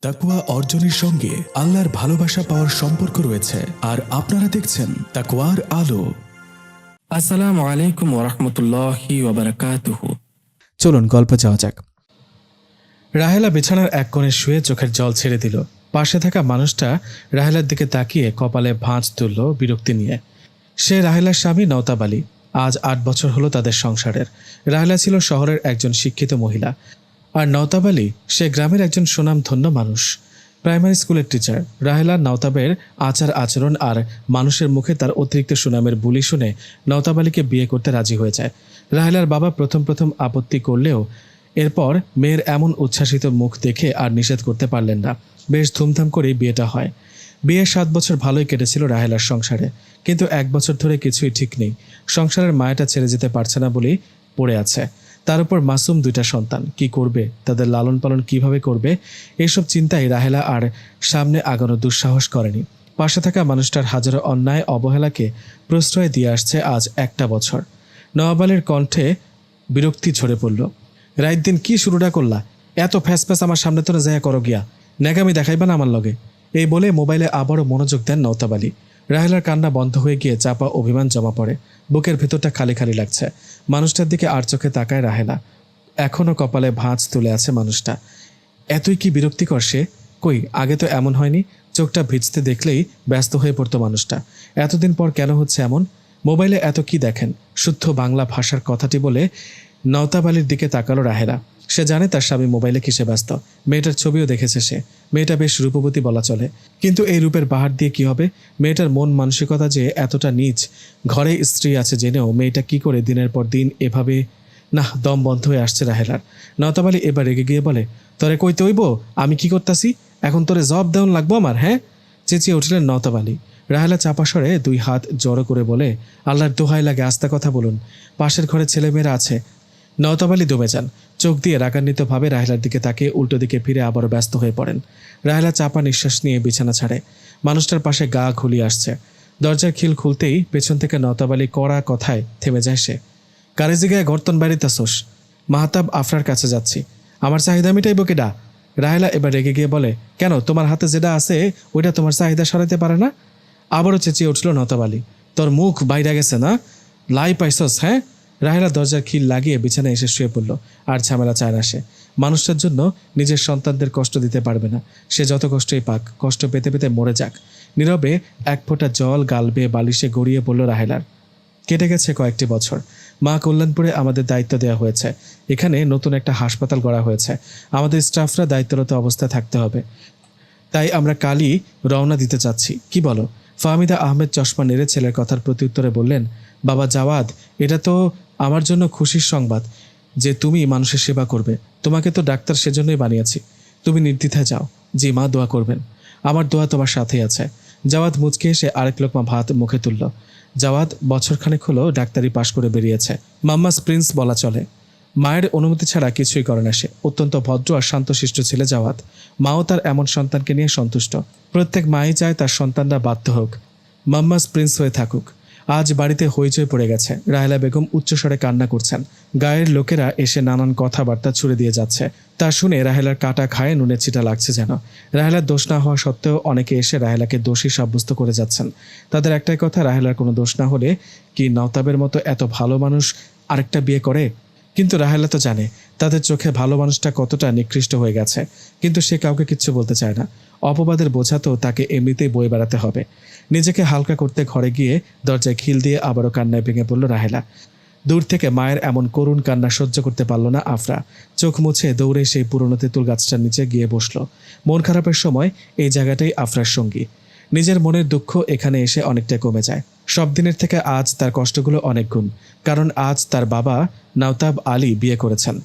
তাকওয়া অর্জনের সঙ্গে আল্লাহর ভালোবাসা পাওয়ার সম্পর্ক রয়েছে, আর আপনারা দেখছেন তাকওয়ার আলো। আসসালামু আলাইকুম ওরহমতুল্লাহি ওয়াবারাকাতুহু। চলুন গল্প যাওয়া যাক। রাহেলা বিছানার এক কোণে শুয়ে চোখের জল ছেড়ে দিল। পাশে থাকা মানুষটা রাহেলার দিকে তাকিয়ে কপালে ভাঁজ তুলল বিরক্তি নিয়ে। সে রাহেলার স্বামী নওতাব আলী। আজ 8 বছর হলো তাদের সংসারের। রাহেলা ছিল শহরের একজন শিক্ষিত মহিলা, আর নওতাব আলী সে গ্রামের একজন সুনামধন্য মানুষ, প্রাইমারি স্কুলের টিচার। রাহেলা নওতাবের আচার আচরণ আর মানুষের মুখে তার অতিরিক্ত সুনামের বুলি শুনে নওতাব আলীকে বিয়ে করতে রাজি হয়ে যায়। রাহেলার বাবা প্রথম আপত্তি করলেও এরপর মেয়ের এমন উচ্ছ্বাসিত মুখ দেখে আর নিষেধ করতে পারলেন না। বেশ ধুমধাম করেই বিয়েটা হয়। বিয়ের 7 বছর ভালোই কেটেছিল রাহেলার সংসারে, কিন্তু 1 বছর ধরে কিছুই ঠিক নেই। সংসারের মায়াটা ছেড়ে যেতে পারছে না বলেই পড়ে আছে। তার উপর মাসুম 2টা সন্তান, কি করবে, তাদের লালন পালন কিভাবে করবে, এসব চিন্তায় রাহেলা আর সামনে আগানো দুঃসাহস করেনি। পাশে থাকা মানুষটার হাজারো অন্যায় অবহেলাকে প্রশ্রয় দিয়ে আসছে আজ 1টা বছর। নওয়াব আলীর কণ্ঠে বিরক্তি ঝরে পড়ল। রাত দিন কি শুরুটা করলা? এত ফ্যাস আমার সামনে তো যায় করো গিয়া, ন্যাকামি দেখাইবা না আমার লগে। এই বলে মোবাইলে আবারও মনোযোগ দেন নওতাব আলী। রাহেলার কান্না বন্ধ হয়ে গিয়ে চাপা অভিমান জমা পড়ে। বুকের ভেতরটা খালি খালি লাগছে। মানুষটার দিকে আর চোখে তাকায় রাহেলা। এখনও কপালে ভাঁজ তুলে আছে মানুষটা। এতই কি বিরক্তিকর সে? কই আগে তো এমন হয়নি। চোখটা ভিজতে দেখলেই ব্যস্ত হয়ে পড়তো মানুষটা। এতদিন পর কেন হচ্ছে এমন? মোবাইলে এত কি দেখেন? শুদ্ধ বাংলা ভাষার কথাটি বলে নওতাব আলীর দিকে তাকালো রাহেলা। সে জানে তার স্বামী মোবাইলে কিসে ব্যস্ত। মেয়েটার ছবিও দেখেছে সে। মেয়েটা বেশ রূপবতী বলা চলে, কিন্তু এই রূপের বাহার দিয়ে কি হবে? মেয়েটার মন মানসিকতা যে এতটা নীচ, ঘরে স্ত্রী আছে জেনেও মেয়েটা কি করে দিনের পর দিন এভাবে। না, দম বন্ধ হয়ে আসছে রাহেলার। নওতাব আলী এবার রেগে গিয়ে বলে, তোরে কইতে হইব আমি কি করতাছি? এখন তোরে জবাব দেওয়ান লাগবো আমার, হ্যাঁ? চেঁচিয়ে উঠলেন নওতাব আলী। রাহেলা চাপা স্বরে 2 হাত জড়ো করে বলে, আল্লাহর দোহাই লাগে আস্তে কথা বলুন, পাশের ঘরে ছেলেমেয়েরা আছে। নওতাব আলী দমে যান। চোখ দিয়ে রাগান্বিতভাবে রাহেলার দিকে তাকিয়ে উল্টো দিকে ফিরে আবারও ব্যস্ত হয়ে পড়েন। রাহেলা চাপা নিঃশ্বাস নিয়ে বিছানা ছাড়ে। মানুষটার পাশে গা ঘুলিয়ে আসছে। দরজার খিল খুলতেই পেছন থেকে নওতাব আলী কড়া কথায় থেমে যায় সে। কারে জিগায় গর্তন বাড়িতাছোস? মাহতাব আফরার কাছে যাচ্ছি। আমার চাহিদা মিটাইব কেডা? রাহেলা এবার রেগে গিয়ে বলে, কেন, তোমার হাতে যেটা আছে ওইটা তোমার চাহিদা সরাইতে পারে না? আবারও চেঁচিয়ে উঠল নওতাব আলী, তোর মুখ বাইরে গেছে না? লাই পাইছস, হ্যাঁ? রাহেলা দরজার খিল লাগিয়ে বিছানায় এসে শুয়ে পড়ল। আর ঝামেলা চায় না সে। মানুষটার জন্য নিজের সন্তানদের কষ্ট দিতে পারবে না। সে যত কষ্টই পাক, কষ্ট পেতে পেতে মরে যাক। নীরবে 1 ফোঁটা জল গাল বেয়ে বালিশে গড়িয়ে পড়ল রাহেলার। কেটে গেছে কয়েকটি বছর। মা কল্যাণপুরে আমাদের দায়িত্ব দেওয়া হয়েছে। এখানে নতুন একটা হাসপাতাল গড়া হয়েছে। আমাদের স্টাফরা দায়িত্বরত অবস্থায় থাকতে হবে। তাই আমরা কালই রওনা দিতে চাচ্ছি, কি বলো? ফাহমিদা আহমেদ চশমা নেড়ে ছেলের কথার প্রত্যুত্তরে বললেন, বাবা জাওয়াদ, এটা তো আমার জন্য খুশির সংবাদ যে তুমি মানুষের সেবা করবে। তোমাকে তো ডাক্তার সেজন্যই বানিয়েছি। তুমি নির্দ্বিধায় যাও। জি মা, দোয়া করবেন। আমার দোয়া তোমার সাথেই আছে। জাওয়াদ মুচকে এসে আরেক লোকমা ভাত মুখে তুলল। জাওয়াদ বছরখানেক হলো ডাক্তারি পাশ করে বেরিয়েছে। মাম্মাস প্রিন্স বলা চলে। মায়ের অনুমতি ছাড়া কিছুই করে না সে। অত্যন্ত ভদ্র আর শান্তশিষ্ট ছেলে জাওয়াদ। মাও তার এমন সন্তানকে নিয়ে সন্তুষ্ট। প্রত্যেক মাই চায় তার সন্তানরা বাধ্য হোক, মাম্মাস প্রিন্স হয়ে থাকুক। আজ বাড়িতে হইচই পড়ে গেছে। রাহেলা বেগম উচ্চস্বরে কান্না করছেন। গায়ের লোকেরা এসে নানান কথাবার্তা ছুড়ে দিয়ে যাচ্ছে। তা শুনে রাহেলার কাটা খায়ে নুনের ছিটা লাগছে যেন। রাহেলার দোষ না হওয়া সত্ত্বেও অনেকে এসে রাহেলাকে দোষী সাব্যস্ত করে যাচ্ছেন। তাদের একটাই কথা, রাহেলার কোনো দোষ না হলে কি নওতাবের মতো এত ভালো মানুষ আরেকটা বিয়ে করে? কিন্তু রাহেলা তো জানে তাদের চোখে ভালো মানুষটা কতটা নিকৃষ্ট হয়ে গেছে, কিন্তু সে কাউকে কিচ্ছু বলতে চায় না। অপবাদের বোঝা তো তাকে এমনিতেই বয়ে বেড়াতে হবে। নিজেকে হালকা করতে ঘরে গিয়ে দরজায় খিল দিয়ে আবারও কান্নায় ভেঙে পড়ল রাহেলা। দূর থেকে মায়ের এমন করুণ কান্না সহ্য করতে পারল না আফরা। চোখ মুছে দৌড়ে সেই পুরনো তেঁতুল গাছটার নিচে গিয়ে বসল। মন খারাপের সময় এই জায়গাটাই আফরার সঙ্গী। নিজের মনের দুঃখ এখানে এসে অনেকটা কমে যায়। সব দিনের থেকে আজ তার কষ্টগুলো অনেক গুণ, কারণ আজ তার বাবা নওতাব আলী বিয়ে করেছেন।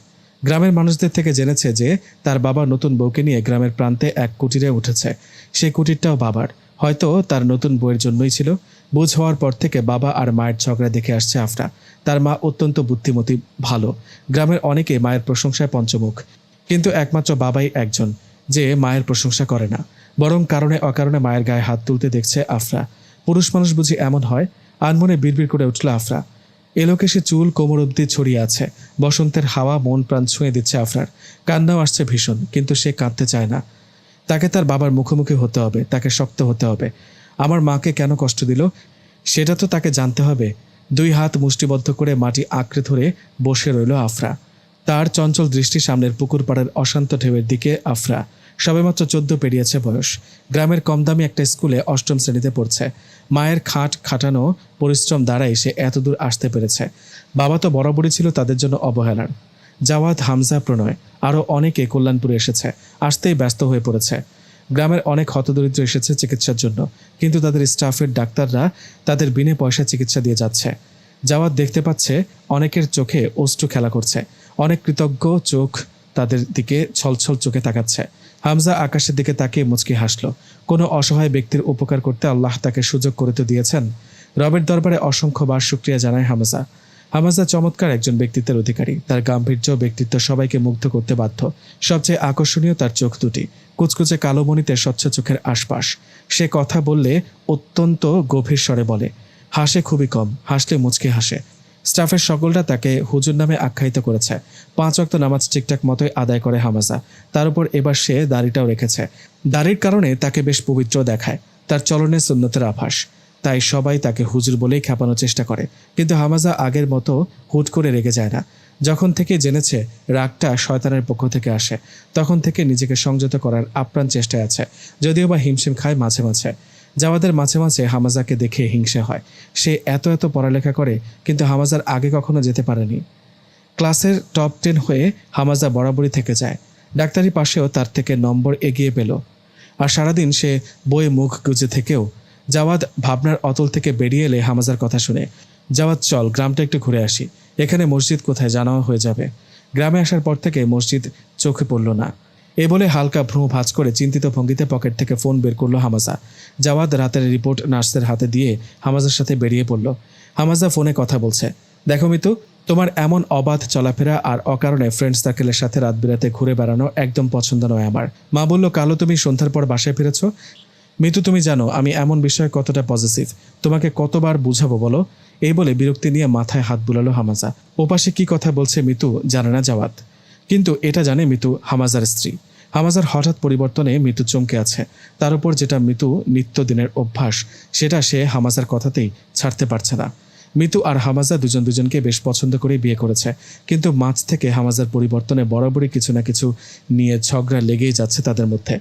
গ্রামের মানুষদের থেকে জেনেছে যে তার বাবা নতুন বউকে নিয়ে গ্রামের প্রান্তে এক কুটিরে উঠেছে। সেই কুটিরটাও বাবার, হয়তো তার নতুন বউয়ের জন্যই ছিল। বুঝ হওয়ার পর থেকে বাবা আর মায়ের ঝগড়া দেখে আসছে আফরা। তার মা অত্যন্ত বুদ্ধিমতী, ভালো। গ্রামের অনেকে মায়ের প্রশংসায় পঞ্চমুখ, কিন্তু একমাত্র বাবাই একজন যে মায়ের প্রশংসা করে না, বরং কারণে অকারণে মায়ের গায়ে হাত তুলতে দেখছে আফরা। পুরুষ মানুষ বুঝি এমন হয়? আনমনে বিড়বিড় করে উঠল আফরা। এলোকে সে চুল কোমর অবধি ছড়িয়ে আছে। বসন্তের হাওয়া মন প্রাণ ছুঁয়ে দিচ্ছে আফরার। কান্নাও আসছে ভীষণ, কিন্তু সে কাঁদতে চায় না। তাকে তার বাবার মুখোমুখি হতে হবে, তাকে শক্ত হতে হবে। আমার মাকে কেন কষ্ট দিল সেটা তো তাকে জানতে হবে। 2 হাত মুষ্টিবদ্ধ করে মাটি আঁকড়ে ধরে বসে রইল আফরা। তার চঞ্চল দৃষ্টি সামনের পুকুর পাড়ের অশান্ত ঢেউয়ের দিকে। আফরা সবেমাত্র 14 পেরিয়েছে বয়স। গ্রামের কম দামি একটা স্কুলে 8ম শ্রেণীতে পড়ছে। মায়ের খাটানো পরিশ্রম দ্বারাই সে এতদূর আসতে পেরেছে। বাবা তো বরাবরই ছিল তাদের জন্য অবহেলার। জাওয়াদ, হামজা, প্রণয় আরও অনেকে কল্যাণপুরে এসেছে, আসতেই ব্যস্ত হয়ে পড়েছে। গ্রামের অনেক হতদরিদ্র এসেছে চিকিৎসার জন্য, কিন্তু তাদের স্টাফের ডাক্তাররা তাদের বিনে পয়সা চিকিৎসা দিয়ে যাচ্ছে। জাওয়াদ দেখতে পাচ্ছে অনেকের চোখে অশ্রু খেলা করছে, অনেক কৃতজ্ঞ চোখ তাদের দিকে ছলছল চোখে তাকাচ্ছে। হামজা আকাশের দিকে তাকিয়ে মুচকি হাসল। কোনো অসহায় ব্যক্তির উপকার করতে আল্লাহ তাকে সুযোগ করে তো দিয়েছেন। রবের দরবারে অসংখ্যবার শুকরিয়া জানায় হামজা। হামজা চমৎকার একজন ব্যক্তিত্বের অধিকারী। তার গাম্ভীর্য, ব্যক্তিত্ব সবাইকে মুগ্ধ করতে বাধ্য। সবচেয়ে আকর্ষণীয় তার চোখ দুটি, কুচকুচে কালো মণিতে স্বচ্ছ চোখের আশপাশ। সে কথা বললে অত্যন্ত গভীর স্বরে বলে, হাসে খুবই কম, হাসলে মুচকি হাসে। স্টাফের সকলরা তাকে হুজুর নামে আখ্যায়িত করেছে। 5 ওয়াক্ত নামাজ ঠিকঠাক মতোই আদায় করে হামজা। তার উপর এবার সে দাড়িটাও রেখেছে। দাড়ির কারণে তাকে বেশ পবিত্র দেখায়, তার চলনে সুন্নতের আভাস। তাই সবাই তাকে হুজুর বলেই খ্যাপানোর চেষ্টা করে। কিন্তু হামজা আগের মতো হুট করে রেগে যায় না। যখন থেকে জেনেছে রাগটা শয়তানের পক্ষ থেকে আসে, তখন থেকে নিজেকে সংযত করার আপ্রাণ চেষ্টায় আছে, যদিও বা হিমশিম খায় মাঝে মাঝে। জাওয়াদের মাঝে মাঝে হামজাকে দেখে হিংসে হয়। সে এত পড়ালেখা করে, কিন্তু হামজার আগে কখনো যেতে পারেনি। ক্লাসের টপ 10 হয়ে হামজা বরাবরই থেকে যায়। ডাক্তারি পাশেও তার থেকে নম্বর এগিয়ে পেল। আর সারাদিন সে বইয়ে মুখ গুজে থেকেও জাওয়াদ ভাবনার অতল থেকে বেরিয়ে এলে হামজার কথা শুনে, জাওয়াদ চল গ্রামটা একটু ঘুরে আসি, এখানে মসজিদ কোথায় জানাও হয়ে যাবে। গ্রামে আসার পর থেকে মসজিদ চোখে পড়ল না। এ বলে হালকা ভ্রু ভাঁজ করে চিন্তিত ভঙ্গিতে পকেট থেকে ফোন বের করলো হামজা। জাওয়াদ রাতের রিপোর্ট নার্সের হাতে দিয়ে হামজার সাথে বেরিয়ে পড়ল। হামজা ফোনে কথা বলছে। দেখো মিতু, তোমার এমন অবাধ চলাফেরা আর অকারণে ফ্রেন্ড সার্কেলের সাথে রাত বিরাতে ঘুরে বেড়ানো একদম পছন্দ নয় আমার। মা বলল কালো তুমি সন্ধ্যার পর বাসায় ফিরেছ। মিতু, তুমি জানো আমি এমন বিষয়ে কতটা পজিটিভ, তোমাকে কতবার বুঝাবো বলো। এই বলে বিরক্তি নিয়ে মাথায় হাত বুলালো হামজা। ওপাশে কি কথা বলছে মিতু জানে না জাওয়াদ, কিন্তু এটা জানে মিতু হামজার স্ত্রী। হামজার হঠাৎ পরিবর্তনে মিতু চমকে আছে। তার উপর যেটা মিতু নিত্যদিনের অভ্যাস, সেটা সে হামজার কথাতেই ছাড়তে পারছে না। মিতু আর হামজা দুজনকে বেশ পছন্দ করে বিয়ে করেছে, কিন্তু মাঝ থেকে হামজার পরিবর্তনে বরাবরই কিছু না কিছু নিয়ে ঝগড়া লেগেই যাচ্ছে তাদের মধ্যে।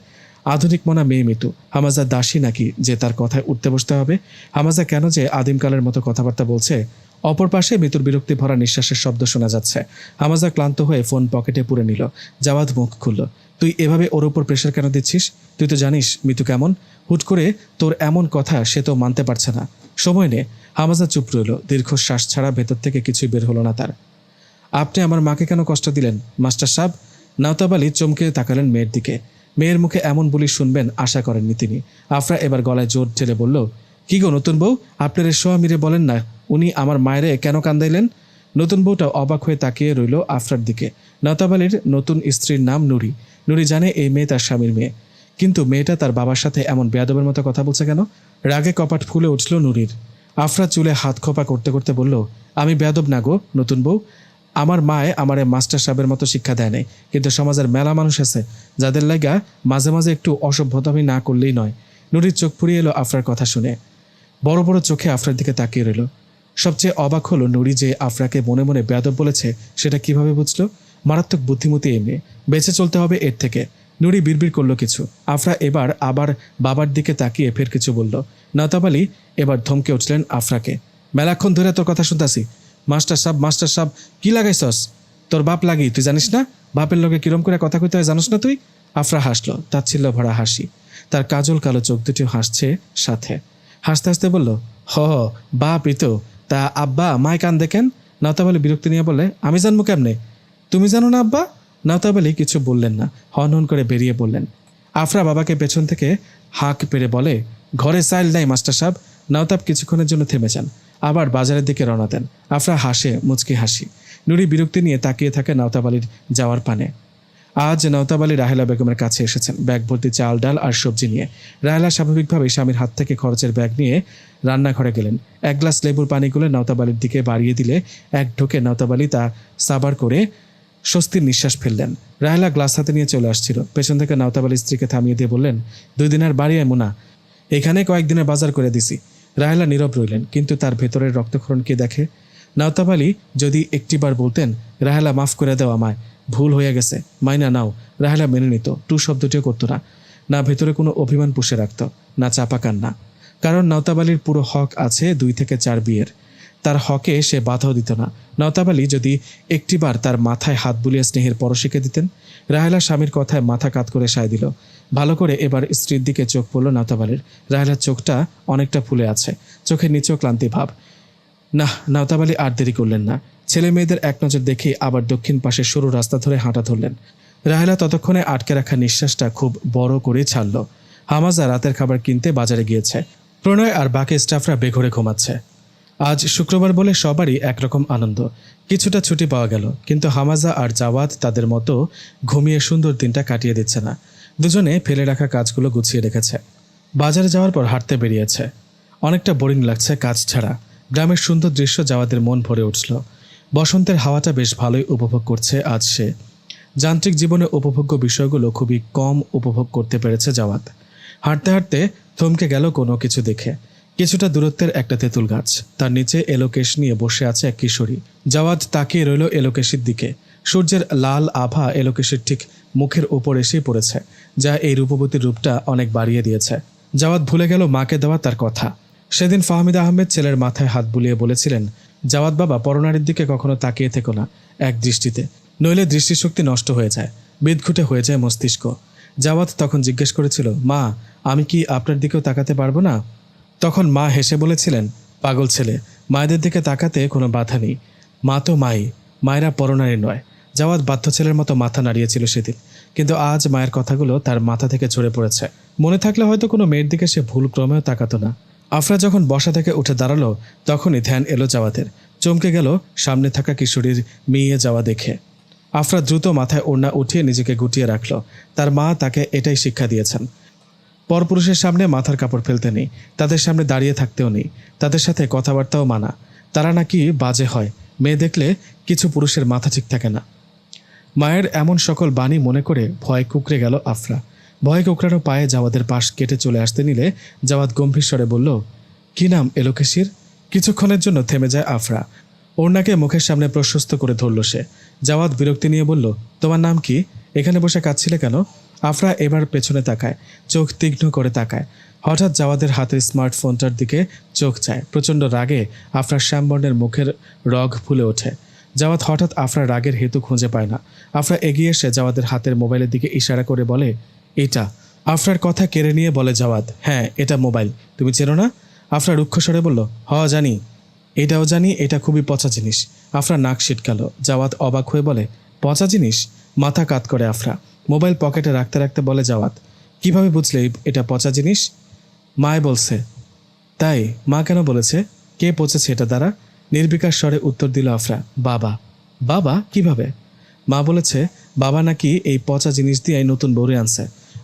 আধুনিক মনা মেয়ে মিতু, হামজা দাসী নাকি যে তার কথায় উঠতে বসতে হবে? হামজা কেন যে আদিমকালের মতো কথাবার্তা বলছে? অপর পাশে মিতুর বিরক্তি ভরা নিঃশ্বাসের শব্দ শোনা যাচ্ছে। হামজা ক্লান্ত হয়ে ফোন পকেটে পুরে নিল। জাওয়াদ মুখ খুলল। তুই এভাবে ওর উপর প্রেশার কেন দিচ্ছিস? তুই তো জানিস মিতু কেমন। হুট করে তোর এমন কথা সে তো মানতে পারছে না। সময় নে। হামজা চুপ রইল। দীর্ঘশ্বাস ছাড়া ভেতর থেকে কিছুই বের হলো না তার। আপনি আমার মাকে কেন কষ্ট দিলেন মাস্টার সাহেব? নাওতাব আলী চমকে তাকালেন মেয়ের দিকে। মেয়ের মুখে এমন বলি শুনবেন আশা করেননি তিনি। আফরা এবার গলায় জোর ঠেলে বলল, কি গো নতুন বউ, আপনার সোয়া মিরে বলেন না উনি আমার মায়েরে কেন কান্দাইলেন? নতুন বউটা অবাক হয়ে তাকিয়ে রইল আফরার দিকে। নাওতাব আলীর নতুন স্ত্রীর নাম নুরি। নুরি জানে এই মেয়ে তার স্বামীর মেয়ে, কিন্তু মেয়েটা তার বাবার সাথে এমন বেয়াদবের মতো কথা বলছে কেন? রাগে কপাট ফুলে উঠল নুরির। আফরা চুলে হাত খোপা করতে করতে বলল, আমি বেয়াদব না গো নতুন বউ। আমার মায়ে আমারে মাস্টার সাহেবের মতো শিক্ষা দেয় নাই, কিন্তু সমাজের মেলা মানুষ আছে যাদের লাগা মাঝে মাঝে একটু অসভ্যতামি না করলেই নয়। নুরির চোখ ফুরিয়ে এলো আফরার কথা শুনে। বড় বড় চোখে আফরার দিকে তাকিয়ে রইল। সবচেয়ে অবাক হলো নুরি যে আফরাকে মনে মনে বেয়াদব বলেছে সেটা কিভাবে বুঝলো? মারাত্মক বুদ্ধিমতী এই মেয়ে, বেঁচে চলতে হবে এর থেকে। নুরি বিড়বিড় করলো কিছু। আফরা এবার আবার বাবার দিকে তাকিয়ে ফের কিছু বলল। নাওতাব আলী এবার ধমকে উঠলেন আফরাকে, মেলাক্ষণ ধরে তোর কথা শুনতাছি। মাস্টার সাহেব কি লাগাইছস? তোর বাপ লাগি, তুই জানিস না? বাপের লোকে কিরম করে কথা কইতে হয় জানিস না তুই? আফরা হাসলো, তাচ্ছিল্য ভরা হাসি। তার কাজল কালো চোখ দুটিও হাসছে সাথে। হাসতে হাসতে বলল, হ বাপই তো, তা আব্বা মায় কান দেখেন? নাওতাব আলী বিরক্তি নিয়ে বললে, আমি জানবো কেমনে? তুমি জানো না আব্বা? নাওতাব আলী কিছু বললেন না, হন করে বেরিয়ে পড়লেন। আফরা বাবাকে পেছন থেকে হাঁক পেরে বলে, ঘরে চাইল নাই মাস্টার সাহেব। নাওতাব কিছুক্ষণের জন্য থেমে যান, আবার বাজারের দিকে রওনা দেন। আফরা হাসে মুচকি হাসি। নুরি বিরক্তি নিয়ে তাকিয়ে থাকে নাওতাব আলীর যাওয়ার পানে। আজ নাওতাব আলী রাহেলা বেগমের কাছে এসেছেন ব্যাগ ভর্তি চাল ডাল আর সবজি নিয়ে। রাহেলা স্বাভাবিকভাবে স্বামীর হাত থেকে খরচের ব্যাগ নিয়ে রান্নাঘরে গেলেন। 1 গ্লাস লেবুর পানি গুলে নাওতাব আলীর দিকে বাড়িয়ে দিলে এক ঢোকে নাওতাব আলী তা সাবার করে স্বস্তির নিঃশ্বাস ফেললেন। রাহেলা গ্লাস হাতে নিয়ে চলে আসছিল। পেছন থেকে নাওতাব আলী স্ত্রীকে থামিয়ে দিয়ে বললেন, 2 দিনের বাড়ি মুনা, এখানে কয়েকদিনের বাজার করে দিছি। রাহেলা নীরব রইলেন, কিন্তু তার ভেতরের রক্তক্ষরণ কে দেখে? নাওতাব আলী যদি একটিবার বলতেন, রাহেলা মাফ করে দেও আমায়, ভুল হয়ে গেছে, মাইনা নাও, রাহেলা মেনে নিত, টু শব্দটিও করতো না। না ভেতরে কোনো অভিমান পুষে রাখত, না চাপা কান্না। কারণ নাওতাব আলীর পুরো হক আছে 2 থেকে 4 বিয়ের। তার হকে সে বাধাও দিত না। নাওতাব আলী যদি একটিবার তার মাথায় হাত বুলিয়ে স্নেহের পরশিকে দিতেন। রাহেলা স্বামীর কথায় মাথা কাত করে সায় দিল। ভালো করে এবার স্ত্রীর দিকে চোখ পড়ল নাওতাব আলীর। রাহেলার চোখটা অনেকটা ফুলে আছে, চোখের নিচেও ক্লান্তি ভাব। না, নাওতাব আলী আর দেরি করলেন না। ছেলে মেয়েদের এক নজর দেখে আবার দক্ষিণ পাশে সরু রাস্তা ধরে হাঁটা ধরলেন। রাহেলা ততক্ষণে আটকে রাখা নিঃশ্বাসটা খুব বড় করে ছাড়ল। হামাজা রাতের খাবার কিনতে বাজারে গিয়েছে। প্রণয় আর বাকি স্টাফরা বেঘরে ঘুমাচ্ছে। আজ শুক্রবার বলে সবারই একরকম আনন্দ। কিছুটা ছুটি পাওয়া গেল, কিন্তু হামাজা আর জাওয়াদ তাদের মতো ঘুমিয়ে সুন্দর দিনটা কাটিয়ে দিচ্ছে না। দুজনে ফেলে রাখা কাজগুলো গুছিয়ে রেখেছে। বাজারে যাওয়ার পর হাঁটতে বেরিয়েছে। অনেকটা বোরিং লাগছে কাজ ছাড়া। গ্রামের সুন্দর দৃশ্য জাওয়াদের মন ভরে উঠল। বসন্তের হাওয়াটা বেশ ভালোই উপভোগ করছে আজ সে। যান্ত্রিক জীবনে উপভোগ্য বিষয়গুলো খুবই কম উপভোগ করতে পেরেছে জাওয়াদ। হাঁটতে হাঁটতে থমকে গেল কোনো কিছু দেখে। কিছুটা দূরত্বের একটা তেঁতুল গাছ, তার নিচে এলোকেশ নিয়ে বসে আছে এক কিশোরী। জাওয়াদ তাকিয়ে রইল এলোকেশের দিকে। সূর্যের লাল আভা এলোকেশের ঠিক মুখের ওপর এসেই পড়েছে, যা এই রূপবতীর রূপটা অনেক বাড়িয়ে দিয়েছে। জাওয়াদ ভুলে গেল মাকে দেওয়া তার কথা। সেদিন ফাহমিদা আহমেদ ছেলের মাথায় হাত বুলিয়ে বলেছিলেন, জাওয়াদ বাবা, পরনারীর দিকে কখনো তাকিয়ে থেকো না এক দৃষ্টিতে, নইলে দৃষ্টিশক্তি নষ্ট হয়ে যায়, বিদঘুটে হয়ে যায় মস্তিষ্ক। জাওয়াদ তখন জিজ্ঞেস করেছিল, মা, আমি কি আপনার দিকেও তাকাতে পারবো না? তখন মা হেসে বলেছিলেন, পাগল ছেলে, মায়েদের দিকে তাকাতে কোনো বাধা নেই, মা তো মাই, মায়েরা পরনারী নয়। জাওয়াদ বাধ্য ছেলের মতো মাথা নাড়িয়েছিল সেদিন, কিন্তু আজ মায়ের কথাগুলো তার মাথা থেকে ঝরে পড়েছে। মনে থাকলে হয়তো কোনো মেয়ের দিকে সে ভুল ক্রমেও তাকাতো না। আফরা যখন বসা থেকে উঠে দাঁড়ালো, তখনই ধ্যান এলো জাওয়াদের। চমকে গেল সামনে থাকা কিশোরীর মেয়ে যাওয়া দেখে। আফরা দ্রুত মাথায় ওড়না উঠিয়ে নিজেকে গুটিয়ে রাখল। তার মা তাকে এটাই শিক্ষা দিয়েছেন। পরপুরুষের সামনে মাথার কাপড় ফেলতে নেই, তাদের সামনে দাঁড়িয়ে থাকতেও নেই, তাদের সাথে কথাবার্তাও মানা। তারা নাকি বাজে হয়, মেয়ে দেখলে কিছু পুরুষের মাথা ঠিক থাকে না। মায়ের এমন সকল বাণী মনে করে ভয় কুকড়ে গেল আফরা। ভয় কুকড়ানো পায়ে জাওয়াদের পাশ কেটে চলে আসতে নিলে জাওয়াদ গম্ভীর স্বরে বলল, কি নাম এলোকেশির? কিছুক্ষণের জন্য থেমে যায় আফরা। ওড়নাকে মুখের সামনে প্রশস্ত করে ধরল সে। জাওয়াদ বিরক্তি নিয়ে বলল, তোমার নাম কি? এখানে বসে কাঁদছিলে কেন? আফরা এবার পেছনে তাকায়, চোখ তীক্ষ্ণ করে তাকায়। হঠাৎ জাওয়াদের হাতের স্মার্টফোনটার দিকে চোখ চায়। প্রচণ্ড রাগে আফরার শ্যামবর্ণের মুখের রগ ফুলে ওঠে। জাওয়াদ হঠাৎ আফরার রাগের হেতু খুঁজে পায় না। আফরা এগিয়ে এসে জাওয়াদের হাতের মোবাইলের দিকে ইশারা করে বলে, এটা। আফরার কথা কেড়ে নিয়ে বলে জাওয়াদ, হ্যাঁ, এটা মোবাইল, তুমি চেনো না? আফরা রুক্ষ স্বরে বলল, জানি। এটাও জানি, এটা খুবই পচা জিনিস। আফরা নাক সিটকাল। জাওয়াদ অবাক হয়ে বলে, পচা জিনিস? মাথা কাত করে আফরা। মোবাইল পকেটে রাখতে রাখতে বলে জাওয়াদ, কিভাবে বুঝলে এটা পচা জিনিস? মায় বলছে। তাই? মা কেন বলেছে? কে পচেছে এটা দ্বারা? নির্বিকার স্বরে উত্তর দিল আফরা, বাবা। বাবা? কিভাবে? মা বলেছে বাবা নাকি এই পচা জিনিস দিয়ে নতুন বউরে আনছে।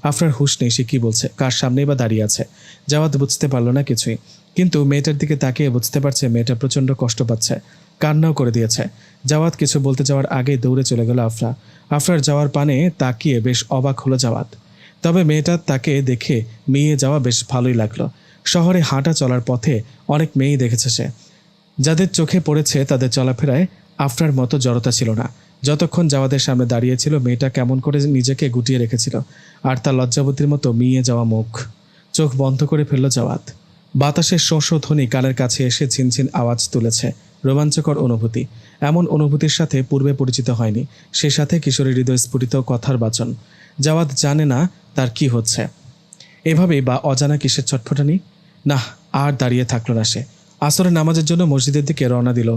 আফরার হুঁশ নেই সে কি বলছে, কার সামনেই বা দাঁড়িয়ে আছে। জাওয়াদ বুঝতে পারল না কিছুই, কিন্তু মেয়েটার দিকে তাকিয়ে বুঝতে পারছে মেয়েটা প্রচণ্ড কষ্ট পাচ্ছে, কান্নাও করে দিয়েছে। জাওয়াদ কিছু বলতে যাওয়ার আগেই দৌড়ে চলে গেল আফরা। আফরার যাওয়ার পানে তাকিয়ে বেশ অবাক হলো জাওয়াদ। তবে মেয়েটার তাকে দেখে মেয়ে যাওয়া বেশ ভালোই লাগলো। শহরে হাঁটা চলার পথে অনেক মেয়েই দেখেছে সে, যাদের চোখে পড়েছে তাদের চলাফেরায় আফরার মতো জড়তা ছিল না। যতক্ষণ জাওয়াদের সামনে দাঁড়িয়েছিল মেয়েটা কেমন করে নিজেকে গুটিয়ে রেখেছিল, আর তার লজ্জাবতীর মতো মিয়ে যাওয়া মুখ। চোখ বন্ধ করে ফেলল জাওয়াদ। বাতাসের শোঁ ধ্বনি কানের কাছে এসে ঝিনঝিন আওয়াজ তুলেছে। রোমাঞ্চকর অনুভূতি। এমন অনুভূতির সাথে পূর্বে পরিচিত হয়নি। সে সাথে কিশোরীর হৃদয় স্ফুটিত কথার বাচন। জাওয়াদ জানে না তার কি হচ্ছে। এভাবেই বা অজানা কিসের ছটফটানি? না, আর দাঁড়িয়ে থাকলো না সে। আসরের নামাজের জন্য মসজিদের দিকে রওনা দিল।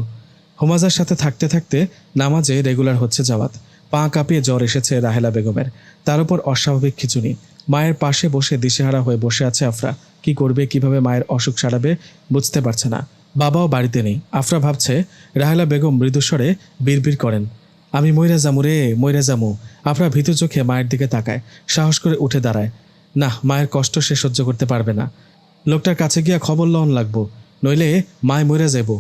হুমাজার সাথে থাকতে থাকতে নামাজে রেগুলার হচ্ছে জাওয়াদ। পা কাঁপিয়ে জ্বর এসেছে রাহেলা বেগমের, তার উপর অস্বাভাবিক খিঁচুনি। মায়ের পাশে বসে দিশেহারা হয়ে বসে আছে আফরা। কি করবে, কিভাবে মায়ের অসুখ সারাবে বুঝতে পারছে না। বাবাও বাড়িতে নেই। আফরা ভাবছে রাহেলা বেগম মৃদুস্বরে বিড়বিড় করেন, আমি মইরা যামু রে, মইরা যামু। আফরা ভীতু চোখে মায়ের দিকে তাকায়, সাহস করে উঠে দাঁড়ায়। না, মায়ের কষ্ট সে সহ্য করতে পারবে না। লোকটার কাছে গিয়া খবর লওন লাগবো, নইলে মায় মইরা যাইব।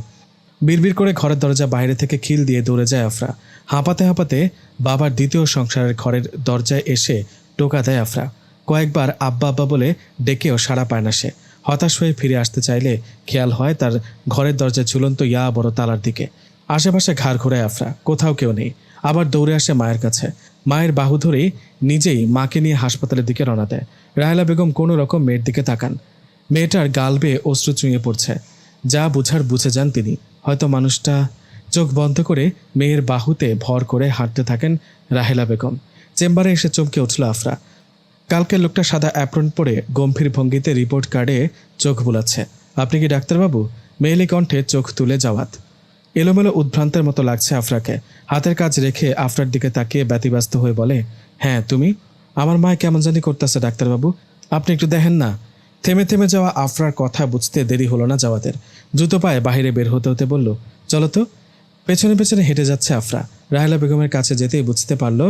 বিড়বিড় করে ঘরের দরজা বাইরে থেকে খিল দিয়ে দৌড়ে যায় আফরা। হাঁপাতে হাঁপাতে বাবার দ্বিতীয় সংসারের ঘরের দরজায় এসে টোকা দেয় আফরা। কয়েকবার আব্বা আব্বা বলে ডেকেও সাড়া পায় না সে। হতাশ হয়ে ফিরে আসতে চাইলে খেয়াল হয় তার ঘরের দরজায় ঝুলন্ত ইয়া বড় তালার দিকে। আশেপাশে ঘাড় ঘোরায় আফরা, কোথাও কেউ নেই। আবার দৌড়ে আসে মায়ের কাছে। মায়ের বাহু ধরেই নিজেই মাকে নিয়ে হাসপাতালের দিকে রওনা দেয়। রাহেলা বেগম কোনো রকম মেয়ের দিকে তাকান। মেয়েটার গাল বেয়ে অশ্রু চুঁয়ে পড়ছে। যা বুঝার বুঝে যান তিনি। হয়তো মানুষটা। চোখ বন্ধ করে মেয়ের বাহুতে ভর করে হাঁটতে থাকেন রাহেলা বেগম। চেম্বারে এসে চমকে উঠল আফরা। কালকের লোকটা সাদা অ্যাপ্রন পরে গম্ভীর ভঙ্গিতে রিপোর্ট কার্ডে চোখ বুলাচ্ছে। আপনি কি ডাক্তারবাবু? মেয়েলি কণ্ঠে চোখ তুলে জাওয়াত। এলোমেলো উদ্ভ্রান্তের মতো লাগছে আফরাকে। হাতের কাজ রেখে আফরার দিকে তাকিয়ে ব্যতিব্যস্ত হয়ে বলে, হ্যাঁ তুমি? আমার মায় কেমন জানি করতেছে ডাক্তারবাবু, আপনি একটু দেখেন না। থেমে থেমে যাওয়া আফরার কথা বুঝতে দেরি হলো না জাওয়াতের। দ্রুত পায়ে বাহিরে বের হতে হতে বলল, চলো তো। পেছনে পেছনে হেঁটে যাচ্ছে আফরা। রাহেলা বেগমের কাছে যেতেই বুঝতে পারল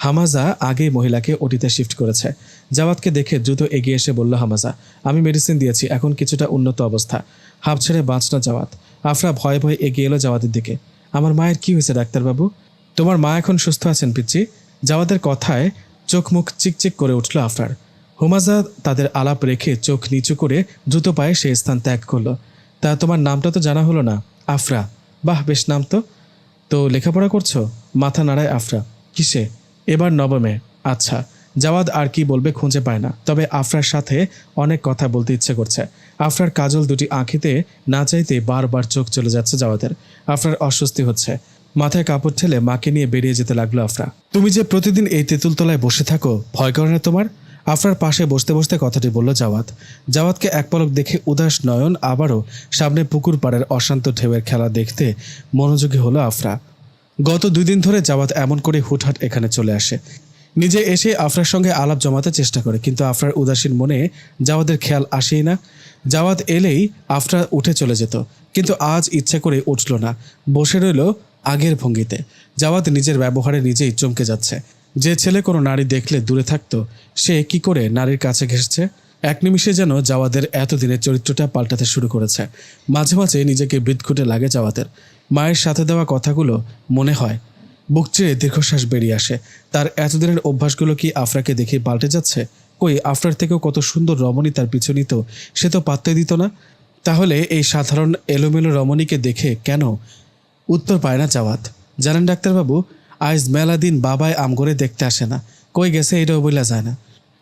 হামাজা আগেই মহিলাকে ওটিতে শিফট করেছে। জাওয়াতকে দেখে দ্রুত এগিয়ে এসে বলল হামাজা, আমি মেডিসিন দিয়েছি, এখন কিছুটা উন্নত অবস্থা। হাঁপ ছেড়ে বাঁচ না জাওয়াত। আফরা ভয়ে ভয়ে এগিয়ে এলো জাওয়াতের দিকে। আমার মায়ের কি হয়েছে ডাক্তারবাবু? তোমার মা এখন সুস্থ আছেন পিচ্চি। জাওয়াতের কথায় চোখ মুখ চিকচিক করে উঠল আফরার। হুমাজা তাদের আলাপ রেখে চোখ নিচু করে দ্রুত পায়ে সেই স্থান ত্যাগ করলো। তা তোমার নামটা তো জানা হলো না। আফরা? বাহ, বেশ নাম তো। তো লেখাপড়া করছো? মাথা নাড়ায় আফরা। কিসে? এবার নবমে। আচ্ছা। জাওয়াদ আর কি বলবে খুঁজে পায় না, তবে আফরার সাথে অনেক কথা বলতে ইচ্ছে করছে। আফরার কাজল দুটি আঁখিতে না চাইতে বারবার চোখ চলে যাচ্ছে জাওয়াদের। আফরার অস্বস্তি হচ্ছে। মাথায় কাপড় ঠেলে মাকে নিয়ে বেরিয়ে যেতে লাগলো আফরা। তুমি যে প্রতিদিন এই তেঁতুলতলায় বসে থাকো, ভয় করে না তোমার? আফরার পাশে বসতে বসতে কথাটি বলল জাওয়াত। জাওয়াতকে এক পলক দেখে উদাস নয়ন আবারও সামনে পুকুর পাড়ের অশান্ত ঢেউয়ের খেলা দেখতে মনোযোগী হলো আফরা। গত 2 দিন ধরে জাওয়াত এমন করে হুটহাট এখানে চলে আসে। নিজে এসে আফরার সঙ্গে আলাপ জমাতে চেষ্টা করে, কিন্তু আফরার উদাসীন মনে জাওয়াতের খেয়াল আসেই না। জাওয়াত এলেই আফরা উঠে চলে যেত, কিন্তু আজ ইচ্ছে করে উঠল না, বসে রইল আগের ভঙ্গিতে। জাওয়াত নিজের ব্যবহারে নিজেই চমকে যাচ্ছে। যে ছেলে কোনো নারী দেখলে দূরে থাকতো, সে কি করে নারীর কাছে ঘেঁষছে। এক নিমিষে যেন জাওয়াদের এতদিনের চরিত্রটা পাল্টাতে শুরু করেছে। মাঝে মাঝে নিজেকে বিদঘুটে লাগে জাওয়াতের। মায়ের সাথে দেওয়া কথাগুলো মনে হয়। বুক চিরে দীর্ঘশ্বাস বেরিয়ে আসে। তার এতদিনের অভ্যাসগুলো কি আফরাকে দেখে পাল্টে যাচ্ছে? কই, আফরার থেকেও কত সুন্দর রমণী তার পিছু নিত, সে তো পাত্তাই দিত না। তাহলে এই সাধারণ এলোমেলো রমণীকে দেখে কেন? উত্তর পায় না জাওয়াত। জানেন ডাক্তারবাবু, আজ মেলা দিন বাবায় আমগরে দেখতে আসে না, কই গেছে এটাও বলা যায় না।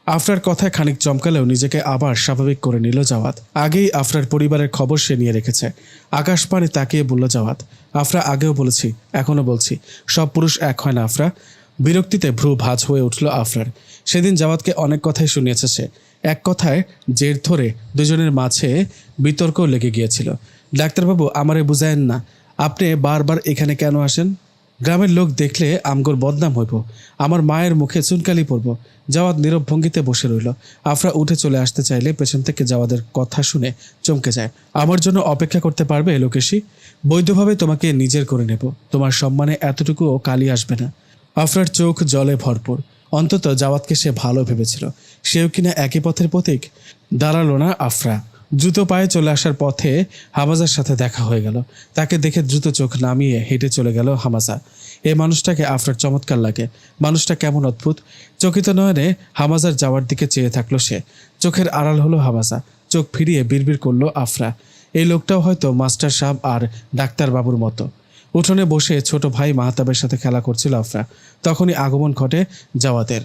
আফরার কথায় খানিক চমকালেও নিজেকে আবার স্বাভাবিক করে নিল জাওয়াত। আগেই আফরার পরিবারের খবর সে নিয়ে রেখেছে। আকাশ পানে তাকিয়ে বলল জাওয়াত। আফরা, আগেও বলেছি, এখনও বলছি, সব পুরুষ এক হয় না আফরা। বিরক্তিতে ভ্রু ভাঁজ হয়ে উঠল আফরার। সেদিন জাওয়াতকে অনেক কথাই শুনিয়েছে সে। এক কথায় জের ধরে দুজনের মাঝে বিতর্ক লেগে গিয়েছিল। ডাক্তারবাবু, আমারে বুঝায়েন না, আপনি বারবার এখানে কেন আসেন? গ্রামের লোক দেখলে আমগোর বদনাম হইব, আমার মায়ের মুখে চুনকালি পড়ব। জাওয়াদ নীরব ভঙ্গিতে বসে রইল। আফরা উঠে চলে আসতে চাইলে পেছন থেকে জাওয়াদের কথা শুনে চমকে যায়। আমার জন্য অপেক্ষা করতে পারবে লোকেশি? বৈধভাবে তোমাকে নিজের করে নেব, তোমার সম্মানে এতটুকুও কালি আসবে না। আফরার চোখ জলে ভরপুর। অন্তত জাওয়াদকে সে ভালো ভেবেছিল, সেও কিনা একই পথের পথিক। দাঁড়ালো না আফরা। দ্রুত পায়ে চলে আসার পথে হামাজার সাথে দেখা হয়ে গেল। তাকে দেখে দ্রুত চোখ নামিয়ে হেঁটে চলে গেল হামাজা। এই মানুষটাকে আফরার চমৎকার লাগে। মানুষটা কেমন অদ্ভুত। চকিত নয়নে হামাজার যাওয়ার দিকে চেয়ে থাকলো সে। চোখের আড়াল হলো হামাজা। চোখ ফিরিয়ে বিড়বিড় করলো আফরা। এই লোকটাও হয়তো মাস্টার সাহেব আর ডাক্তারবাবুর মতো। উঠোনে বসে ছোট ভাই মাহতাবের সাথে খেলা করছিল আফরা। তখনই আগমন ঘটে জাওয়াতের।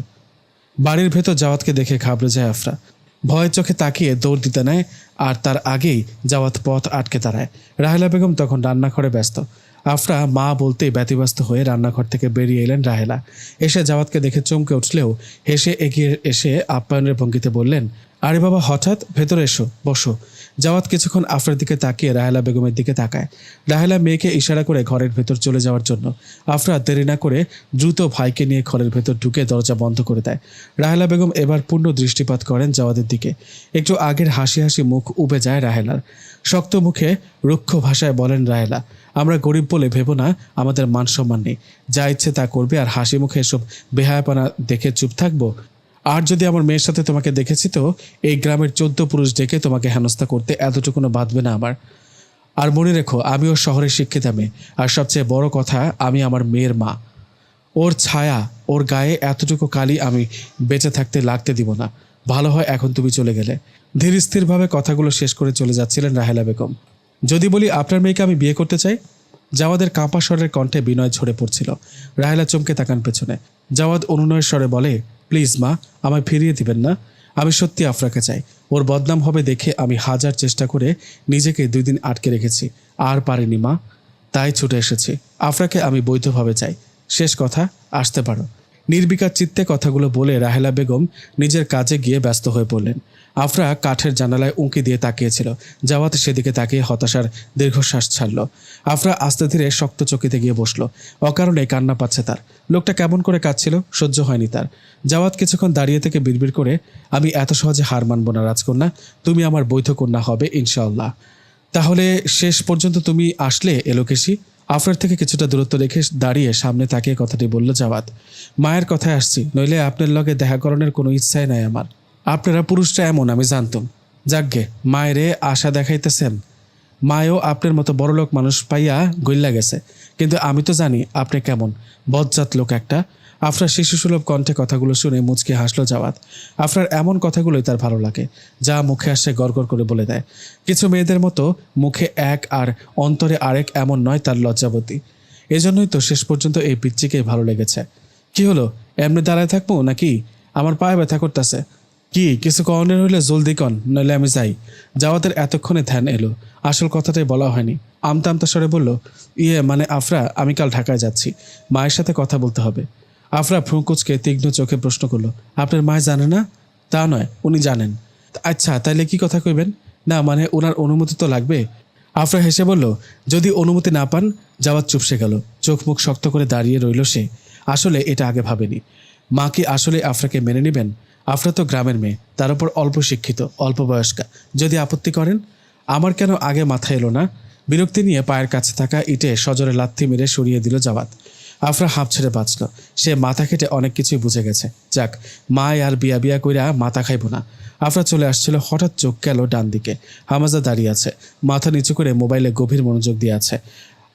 বাড়ির ভেতর জাওয়াতকে দেখে ঘাবড়ে যায় আফরা। ভয়ের চোখে তাকিয়ে দৌড় দিতে নেয়, আর তার আগেই জাওয়াত পথ আটকে দাঁড়ায়। রাহেলা বেগম তখন রান্নাঘরে ব্যস্ত। আফরা মা বলতেই ব্যতিব্যস্ত হয়ে রান্নাঘর থেকে বেরিয়ে এলেন রাহেলা। এসে জাওয়াতকে দেখে চমকে উঠলেও হেসে এগিয়ে এসে আপ্যায়নের ভঙ্গিতে বললেন, আরে বাবা, হঠাৎ, ভেতরে এসো, বসো। জাওয়াত কিছুক্ষণ আফরার দিকে তাকিয়ে রাহেলা বেগমের দিকে তাকায়। রাহেলা মেয়েকে ইশারা করে ঘরের ভেতর চলে যাওয়ার জন্য। আফরা দেরি না করে দ্রুত ভাইকে নিয়ে ঘরের ভেতর ঢুকে দরজা বন্ধ করে দেয়। রাহেলা বেগম এবার পূর্ণ দৃষ্টিপাত করেন জাওয়াদের দিকে। একটু আগের হাসি হাসি মুখ উবে যায় রাহেলার। শক্ত মুখে রুক্ষ ভাষায় বলেন রাহেলা, আমরা গরিব বলে ভেবো না আমাদের মান সম্মান নেই। যা ইচ্ছে তা করবে, আর হাসি মুখে এসব বেহায়াপনা দেখে চুপ থাকবো? আর যদি আমার মেয়ের সাথে তোমাকে দেখেছি তো এই গ্রামের 14 পুরুষ ডেকে তোমাকে হেনস্থা করতে এতটুকুনো বাঁধবে না আমার। আর মনে রেখো, আমিও শহরের শিক্ষিতা মেয়ে, আর সবচেয়ে বড় কথা, আমি আমার মেয়ের মা। ওর ছায়া, ওর গায়ে এতটুকু কালি আমি বেঁচে থাকতে লাগতে দিব না। ভালো হয় এখন তুমি চলে গেলে। ধীর স্থিরভাবে কথাগুলো শেষ করে চলে যাচ্ছিলেন রাহেলা বেগম। যদি বলি আপনার মেয়েকে আমি বিয়ে করতে চাই? জাওয়াদের কাঁপা স্বরের কণ্ঠে বিনয় ঝরে পড়ছিল। রাহেলা চমকে তাকান পেছনে। জাওয়াদ অনুনয়ের স্বরে বলে, প্লিজ মা, আমায় ফিরিয়ে দিবেন না। আমি সত্যি আফরাকে চাই। ওর বদনাম হবে দেখে আমি হাজার চেষ্টা করে নিজেকে 2 দিন আটকে রেখেছি, আর পারিনি মা, তাই ছুটে এসেছি। আফরাকে আমি বৈধভাবে চাই। শেষ কথা, আসতে পারো। নির্বিকার চিত্তে কথাগুলো বলে রাহেলা বেগম নিজের কাজে গিয়ে ব্যস্ত হয়ে পড়লেন। আফরা কাঠের জানালায় উঁকি দিয়ে তাকিয়েছিল। জাওয়াত সেদিকে তাকিয়ে হতাশার দীর্ঘশ্বাস ছাড়ল। আফরা আস্তে ধীরে শক্ত চকিতে গিয়ে বসল। অকারণে কান্না পাচ্ছে তার। লোকটা কেমন করে কাঁদছিল, সহ্য হয়নি তার। জাওয়াত কিছুক্ষণ দাঁড়িয়ে থেকে বিড়বিড় করে, আমি এত সহজে হার মানব না রাজকন্যা, তুমি আমার বৈধ কন্যা হবে ইনশাআল্লাহ। তাহলে শেষ পর্যন্ত তুমি আসলে এলোকেশী? আফরার থেকে কিছুটা দূরত্ব রেখে দাঁড়িয়ে সামনে তাকিয়ে কথাটি বলল জাওয়াত। মায়ের কথায় আসছি, নইলে আপনার লগে দেখা করানোর কোনো ইচ্ছাই নাই আমার। আপনারা পুরুষরা এমন আমি জানতাম। যাকগে, মায়েরে আশা দেখাইতেছেন। মায়ও আপনার মতো বড়লোক মানুষ পাইয়া গইল্লা গেছে, কিন্তু আমি তো জানি আপনি কেমন বজ্জাত লোক একটা। আফরার শিশুসুলভ কণ্ঠে কথাগুলো শুনে মুচকে হাসলো জাওয়াত। আফরার এমন কথাগুলোই তার ভালো লাগে, যা মুখে আসে গড়গড় করে বলে দেয়। কিছু মেয়েদের মতো মুখে এক আর অন্তরে আরেক, এমন নয় তার লজ্জাবতী। এজন্যই তো শেষ পর্যন্ত এই পিচ্চিকেই ভালো লেগেছে। কি হলো, এমনি দাঁড়ায় থাকবো নাকি? আমার পায়ে ব্যথা করতেছে। কি কিছু কনের হইলে জলদি কন, নইলে আমি যাই। জাওয়াতের এতক্ষণে ধ্যান এলো, আসল কথাটাই বলা হয়নি। আমতা আমতা স্বরে বলল, মানে আফরা, আমি কাল ঢাকায় যাচ্ছি, মায়ের সাথে কথা বলতে হবে। আফরা ভ্রুকুচকে তীক্ষ্ণ চোখে প্রশ্ন করলো, আপনার মায় জানে না? তা নয়, উনি জানেন। আচ্ছা, তাইলে কি কথা কইবেন? না মানে ওনার অনুমতি তো লাগবে। আফরা হেসে বলল, যদি অনুমতি না পান? জাওয়াত চুপসে গেল। চোখ মুখ শক্ত করে দাঁড়িয়ে রইল সে। আসলে এটা আগে ভাবেনি। মা কি আসলে আফরাকে মেনে নেবেন? আফরা তো গ্রামের মেয়ে, তার উপর অল্প শিক্ষিত, অল্প বয়স্কা। যদি আপত্তি করেন? আমার কেন আগে মাথায় এলো না? বিরক্তি নিয়ে পায়ের কাছে থাকা ইটে সজোরে লাথি মেরে সরিয়ে দিল জাওয়াত। আফরা হাঁপ ছেড়ে বাঁচল। সে মাথা খেটে অনেক কিছুই বুঝে গেছে। যাক, মায় আর বিয়া বিয়া কইরা মাথা খাইব না। আফরা চলে আসছিল, হঠাৎ চোখ গেল ডান দিকে। হামাজা দাঁড়িয়ে আছে, মাথা নিচু করে মোবাইলে গভীর মনোযোগ দিয়ে আছে।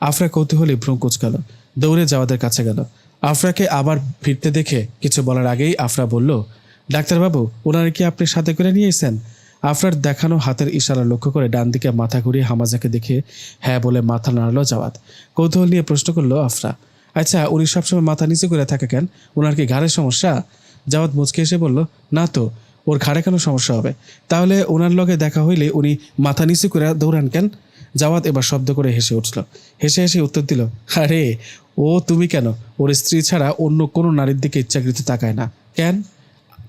আফরা কৌতূহলী ভ্রু কুঁচকাল, দৌড়ে জাওয়াদের কাছে গেল। আফরাকে আবার ফিরতে দেখে কিছু বলার আগেই আফরা বলল, ডাক্তারবাবু, ওনারা কি আপনি সাথে করে নিয়ে এসেছেন? আফরার দেখানো হাতের ইশারা লক্ষ্য করে ডান দিকে মাথা ঘুরিয়ে হামাজাকে দেখে হ্যাঁ বলে মাথা নাড়ল জাওয়াত। কৌতূহল নিয়ে প্রশ্ন করলো আফরা, আচ্ছা উনি সবসময় মাথা নিচু করে থাকে কেন? ওনার কি ঘাড়ের সমস্যা? জাওয়াত মুচকে এসে বলল, না তো, ওর ঘাড়ে কেন সমস্যা হবে? তাহলে ওনার লগে দেখা হইলে উনি মাথা নিচু করে দৌড়ান কেন? জাওয়াত এবার শব্দ করে হেসে উঠল। হেসে হেসে উত্তর দিল, আরে ও তুমি কেন, ওর স্ত্রী ছাড়া অন্য কোনো নারীর দিকে ইচ্ছাকৃত তাকায় না। কেন?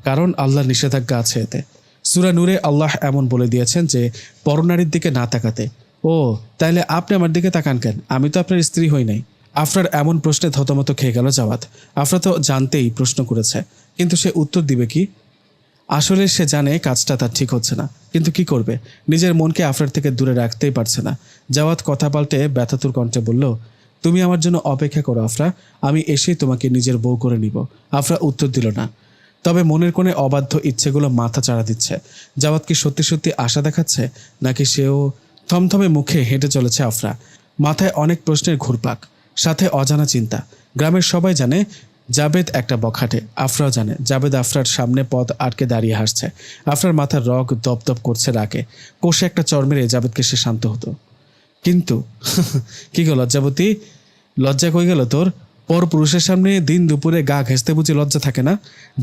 কারণ আল্লাহর নিষেধাজ্ঞা আছে এতে। সূরা নূরে আল্লাহ এমন বলে দিয়েছেন যে পরনারীর দিকে না তাকাতে। ও তাইলে আপনি আমার দিকে তাকান কেন? আমি তো আপনার স্ত্রী হই নাই। আফরার এমন প্রশ্নে থতমত খেয়ে গেল জাওয়াত। আফরা তো জানতেই প্রশ্ন করেছে, কিন্তু সে উত্তর দিবে কি? আসলে সে জানে কাজটা তার ঠিক হচ্ছে না, কিন্তু কি করবে? নিজের মনকে আফরার থেকে দূরে রাখতেই পারছে না। জাওয়াত কথা পাল্টে ব্যথাতুর কণ্ঠে বলল, তুমি আমার জন্য অপেক্ষা করো আফরা, আমি এসেই তোমাকে নিজের বউ করে নিব। আফরা উত্তর দিল না, তবে মনের কোণে অবাধ্য ইচ্ছেগুলো মাথা চাড়া দিচ্ছে। জাওয়াত কি সত্যি সত্যি আশা দেখাচ্ছে, নাকি সেও? থমথমে মুখে হেঁটে চলেছে আফরা। মাথায় অনেক প্রশ্নের ঘুরপাক, সাথে অজানা চিন্তা। গ্রামের সবাই জানে জাবেদ একটা বখাটে। আফরাও জানে জাবেদ আফরার সামনে পথ আটকে দাঁড়িয়ে হাসছে। আফরার মাথার রগ দপদপ করছে রাগে। কোষে একটা চর মেরে জাবেদকে সে শান্ত হতো। কিন্তু কি গো লজ্জাবতী, লজ্জা কই গেল তোর? পর পুরুষের সামনে দিন দুপুরে গা ঘেঁষতে বুঝি লজ্জা থাকে না?